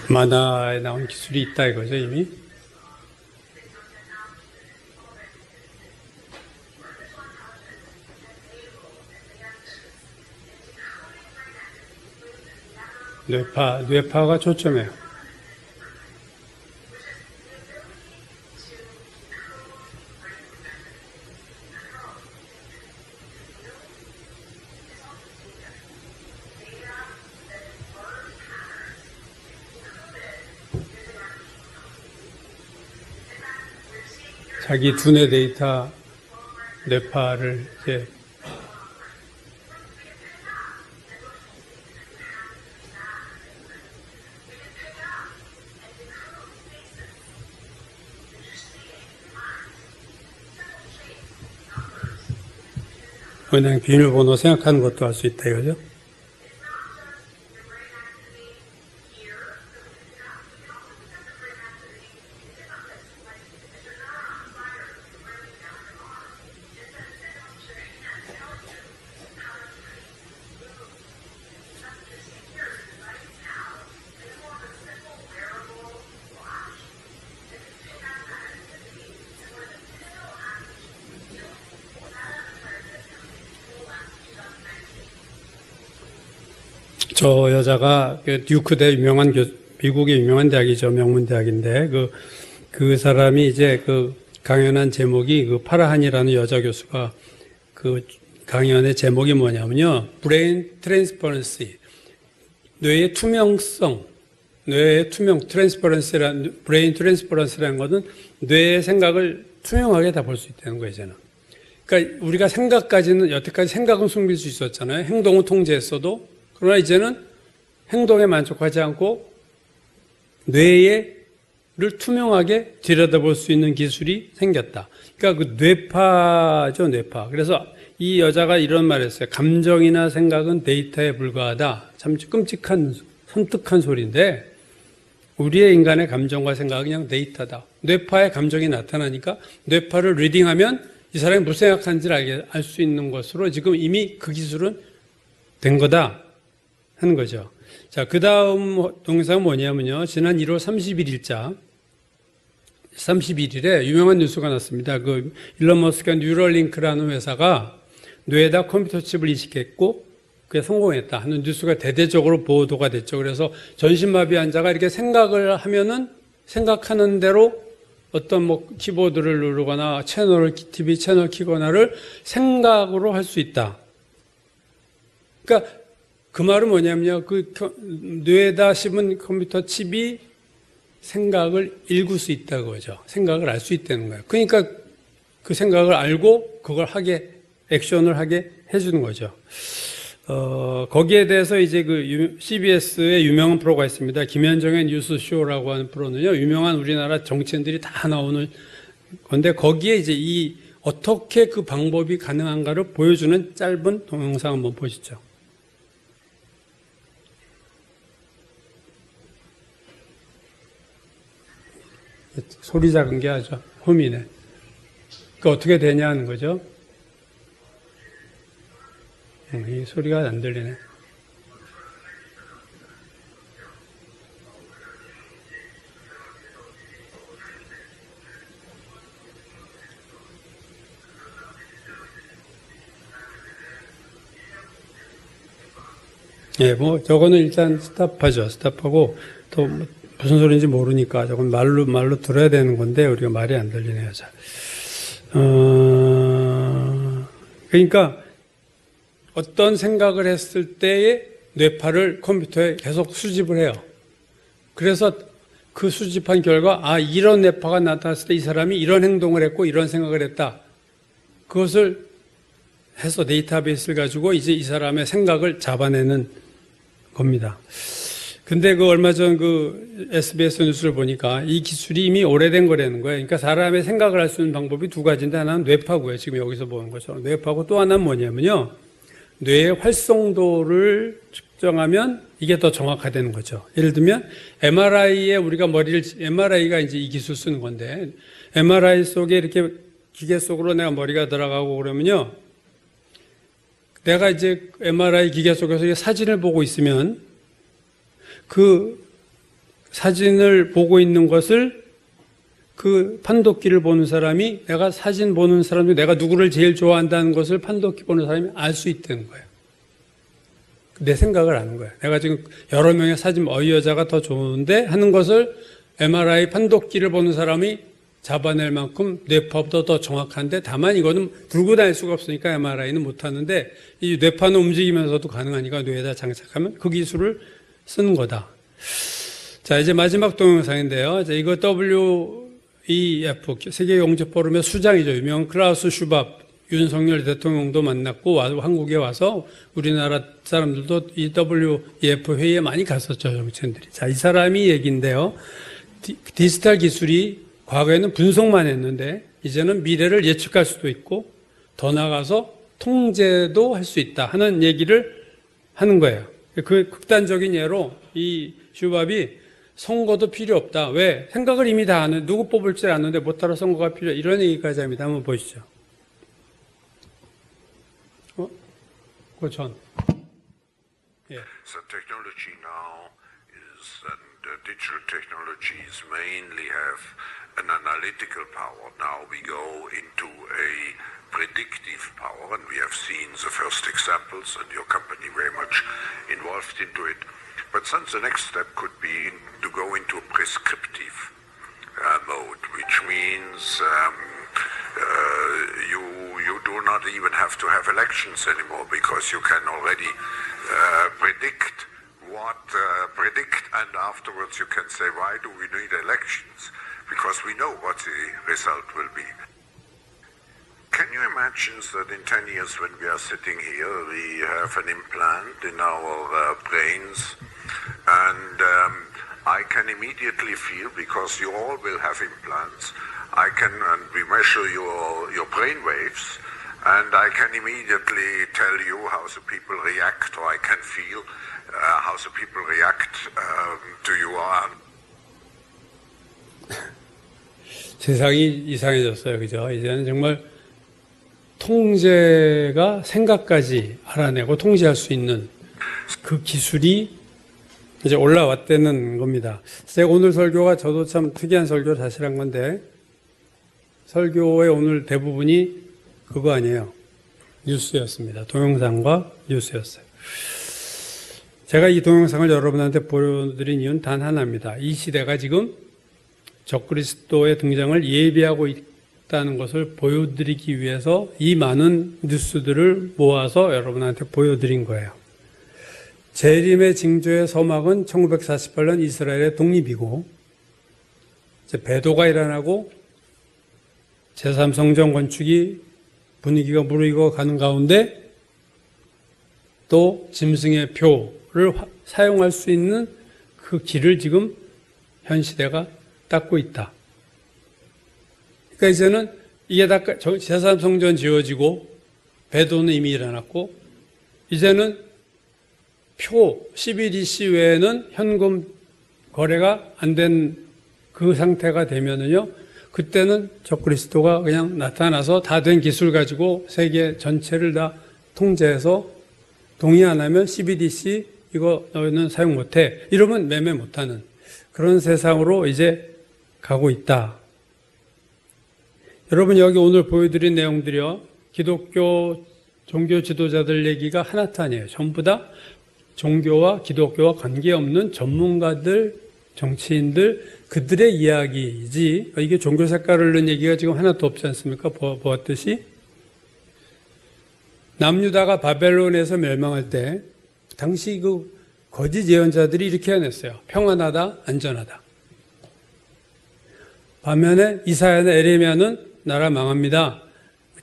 만화에 나온 기술이 있다 이거죠, 이미. 뇌파가 초점이에요. 자기 두뇌 데이터 뇌파를 이제 그냥 비밀번호 생각하는 것도 할 수 있다 이거죠. 저 여자가 듀크대 유명한 미국의 유명한 대학이죠. 명문대학인데 그 사람이 이제 강연한 제목이 파라한이라는 여자 교수가 강연의 제목이 뭐냐면요. 브레인 트랜스퍼런시. 뇌의 투명성. 뇌의 브레인 트랜스퍼런시라는 것은 뇌의 생각을 투명하게 다 볼 수 있다는 거예요, 저는. 그러니까 우리가 생각까지는 여태까지 생각은 숨길 수 있었잖아요. 행동은 통제했어도. 그러나 이제는 행동에 만족하지 않고 뇌를 투명하게 들여다볼 수 있는 기술이 생겼다. 그러니까 뇌파죠, 뇌파. 그래서 이 여자가 이런 말을 했어요. 감정이나 생각은 데이터에 불과하다. 참 끔찍한, 섬뜩한 소리인데 우리의 인간의 감정과 생각은 그냥 데이터다. 뇌파의 감정이 나타나니까 뇌파를 리딩하면 이 사람이 무슨 생각하는지를 알 수 있는 것으로 지금 이미 그 기술은 된 거다 하는 거죠. 자, 그 다음 동영상은 뭐냐면요. 지난 1월 31일에 유명한 뉴스가 났습니다. 일론 머스크가 뉴럴링크라는 회사가 뇌에다 컴퓨터 칩을 이식했고 그게 성공했다 하는 뉴스가 대대적으로 보도가 됐죠. 그래서 전신마비 환자가 이렇게 생각을 하면은 생각하는 대로 어떤 키보드를 누르거나 TV 채널 키거나를 생각으로 할 수 있다. 그러니까 그 말은 뭐냐면요. 뇌에다 씹은 컴퓨터 칩이 생각을 읽을 수 있다는 거죠. 생각을 알 수 있다는 거예요. 그러니까 그 생각을 알고 그걸 액션을 하게 해주는 거죠. 거기에 대해서 이제 CBS의 유명한 프로가 있습니다. 김현정의 뉴스쇼라고 하는 프로는요. 유명한 우리나라 정치인들이 다 나오는 건데 거기에 이제 어떻게 그 방법이 가능한가를 보여주는 짧은 동영상 한번 보시죠. 소리 작은 게 아주 홈이네. 어떻게 되냐 하는 거죠. 이 소리가 안 들리네. 저거는 일단 스탑하죠. 스탑하고 또 무슨 소리인지 모르니까 저건 말로 들어야 되는 건데 우리가 말이 안 들리네요. 자, 그러니까 어떤 생각을 했을 때의 뇌파를 컴퓨터에 계속 수집을 해요. 그래서 그 수집한 결과 이런 뇌파가 나타났을 때 이 사람이 이런 행동을 했고 이런 생각을 했다. 그것을 해서 데이터베이스를 가지고 이제 이 사람의 생각을 잡아내는 겁니다. 근데 얼마 전 SBS 뉴스를 보니까 이 기술이 이미 오래된 거라는 거예요. 그러니까 사람의 생각을 할 수 있는 방법이 두 가지인데 하나는 뇌파고요. 지금 여기서 보는 것처럼. 뇌파고 또 하나는 뭐냐면요. 뇌의 활성도를 측정하면 이게 더 정확화되는 거죠. 예를 들면 MRI에 우리가 MRI가 이제 이 기술 쓰는 건데 MRI 속에 이렇게 기계 속으로 내가 머리가 들어가고 그러면요. 내가 이제 MRI 기계 속에서 사진을 보고 있으면 그 사진을 보고 있는 것을 그 판독기를 보는 사람이 내가 사진 보는 사람이 내가 누구를 제일 좋아한다는 것을 판독기 보는 사람이 알 수 있다는 거예요. 내 생각을 아는 거예요. 내가 지금 여러 명의 사진 이 여자가 더 좋은데 하는 것을 MRI 판독기를 보는 사람이 잡아낼 만큼 뇌파보다 더 정확한데 다만 이거는 들고 다닐 수가 없으니까 MRI는 못하는데 이 뇌파는 움직이면서도 가능하니까 뇌에다 장착하면 그 기술을 쓰는 거다. 자, 이제 마지막 동영상인데요. 이거 WEF 세계경제포럼의 수장이죠. 유명 클라우스 슈밥 윤석열 대통령도 만났고 한국에 와서 우리나라 사람들도 이 WEF 회의에 많이 갔었죠, 정치인들이. 자, 이 사람이 얘기인데요. 디지털 기술이 과거에는 분석만 했는데 이제는 미래를 예측할 수도 있고 더 나아가서 통제도 할 수 있다 하는 얘기를 하는 거예요. 그 극단적인 예로 이 슈밥이 선거도 필요 없다. 왜? 생각을 이미 다 아는, 누구 뽑을지 아는데 못하러 선거가 필요해. 이런 얘기까지 합니다. 한번 보시죠. 그 전. 예. The technology now is that digital technologies mainly have an analytical power. Now we go into a predictive power, and we have seen the first examples, and your company very much involved into it. But then the next step could be to go into a prescriptive mode, which means you do not even have to have elections anymore, because you can already predict and afterwards you can say, why do we need elections? Because we know what the result will be. Can you imagine that in 10 years when we are sitting here, we have an implant in our brains, and I can immediately feel, because you all will have implants, and we measure your brain waves, and I can immediately tell you how the people react, or I can feel how the people react to your arm. 세상이 이상해졌어요. 그죠? 이제는 정말 통제가 생각까지 알아내고 통제할 수 있는 그 기술이 이제 올라왔다는 겁니다. 제가 오늘 설교가 저도 참 특이한 설교를 사실 한 건데, 설교의 오늘 대부분이 그거 아니에요. 뉴스였습니다. 동영상과 뉴스였어요. 제가 이 동영상을 여러분한테 보여드린 이유는 단 하나입니다. 이 시대가 지금 적그리스도의 등장을 예비하고 있다는 것을 보여드리기 위해서 이 많은 뉴스들을 모아서 여러분한테 보여드린 거예요. 재림의 징조의 서막은 1948년 이스라엘의 독립이고, 이제 배도가 일어나고 제3성전 건축이 분위기가 무르익어 가는 가운데 또 짐승의 표를 사용할 수 있는 그 길을 지금 현 시대가 닦고 있다. 그러니까 이제는 이게 다 제3성전 지어지고 배도는 이미 일어났고, 이제는 표 12DC 외에는 현금 거래가 안 된 그 상태가 되면은요, 그때는 적그리스도가 그냥 나타나서 다 된 기술 가지고 세계 전체를 다 통제해서 동의 안 하면 12DC 이거 너희는 사용 못해, 이러면 매매 못하는 그런 세상으로 이제 가고 있다. 여러분, 여기 오늘 보여드린 내용들이요, 기독교 종교 지도자들 얘기가 하나도 아니에요. 전부 다 종교와 기독교와 관계없는 전문가들, 정치인들, 그들의 이야기이지, 이게 종교 색깔을 넣은 얘기가 지금 하나도 없지 않습니까? 보았듯이 남유다가 바벨론에서 멸망할 때 당시 그 거짓 예언자들이 이렇게 해냈어요. 평안하다, 안전하다. 반면에 이사야나 에레미야는 나라 망합니다,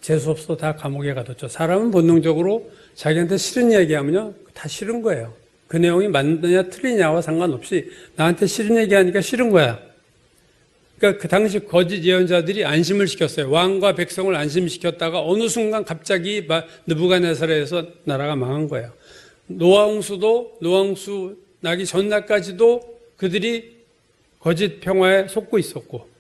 재수없어, 다 감옥에 가뒀죠. 사람은 본능적으로 자기한테 싫은 얘기하면요, 다 싫은 거예요. 그 내용이 맞느냐 틀리냐와 상관없이 나한테 싫은 얘기하니까 싫은 거야. 그러니까 그 당시 거짓 예언자들이 안심을 시켰어요. 왕과 백성을 안심시켰다가 어느 순간 갑자기 느부갓네살에서 나라가 망한 거예요. 노아홍수도 노아홍수 나기 전날까지도 그들이 거짓 평화에 속고 있었고,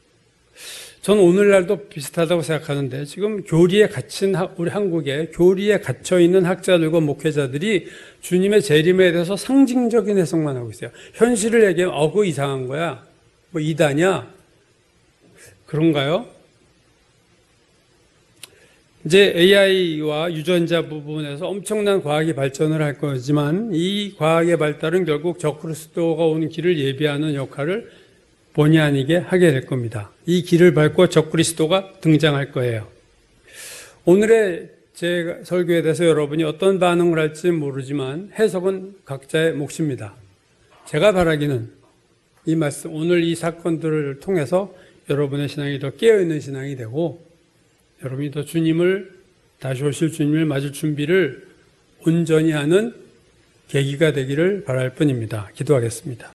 저는 오늘날도 비슷하다고 생각하는데, 지금 교리에 갇힌 우리 한국에 교리에 갇혀 있는 학자들과 목회자들이 주님의 재림에 대해서 상징적인 해석만 하고 있어요. 현실을 얘기하면 그거 이상한 거야, 뭐 이다냐, 그런가요? 이제 AI와 유전자 부분에서 엄청난 과학이 발전을 할 거지만, 이 과학의 발달은 결국 적그리스도가 오는 길을 예비하는 역할을 본의 아니게 하게 될 겁니다. 이 길을 밟고 적그리스도가 등장할 거예요. 오늘의 제 설교에 대해서 여러분이 어떤 반응을 할지 모르지만 해석은 각자의 몫입니다. 제가 바라기는 이 말씀, 오늘 이 사건들을 통해서 여러분의 신앙이 더 깨어있는 신앙이 되고 여러분이 더 다시 오실 주님을 맞을 준비를 온전히 하는 계기가 되기를 바랄 뿐입니다. 기도하겠습니다.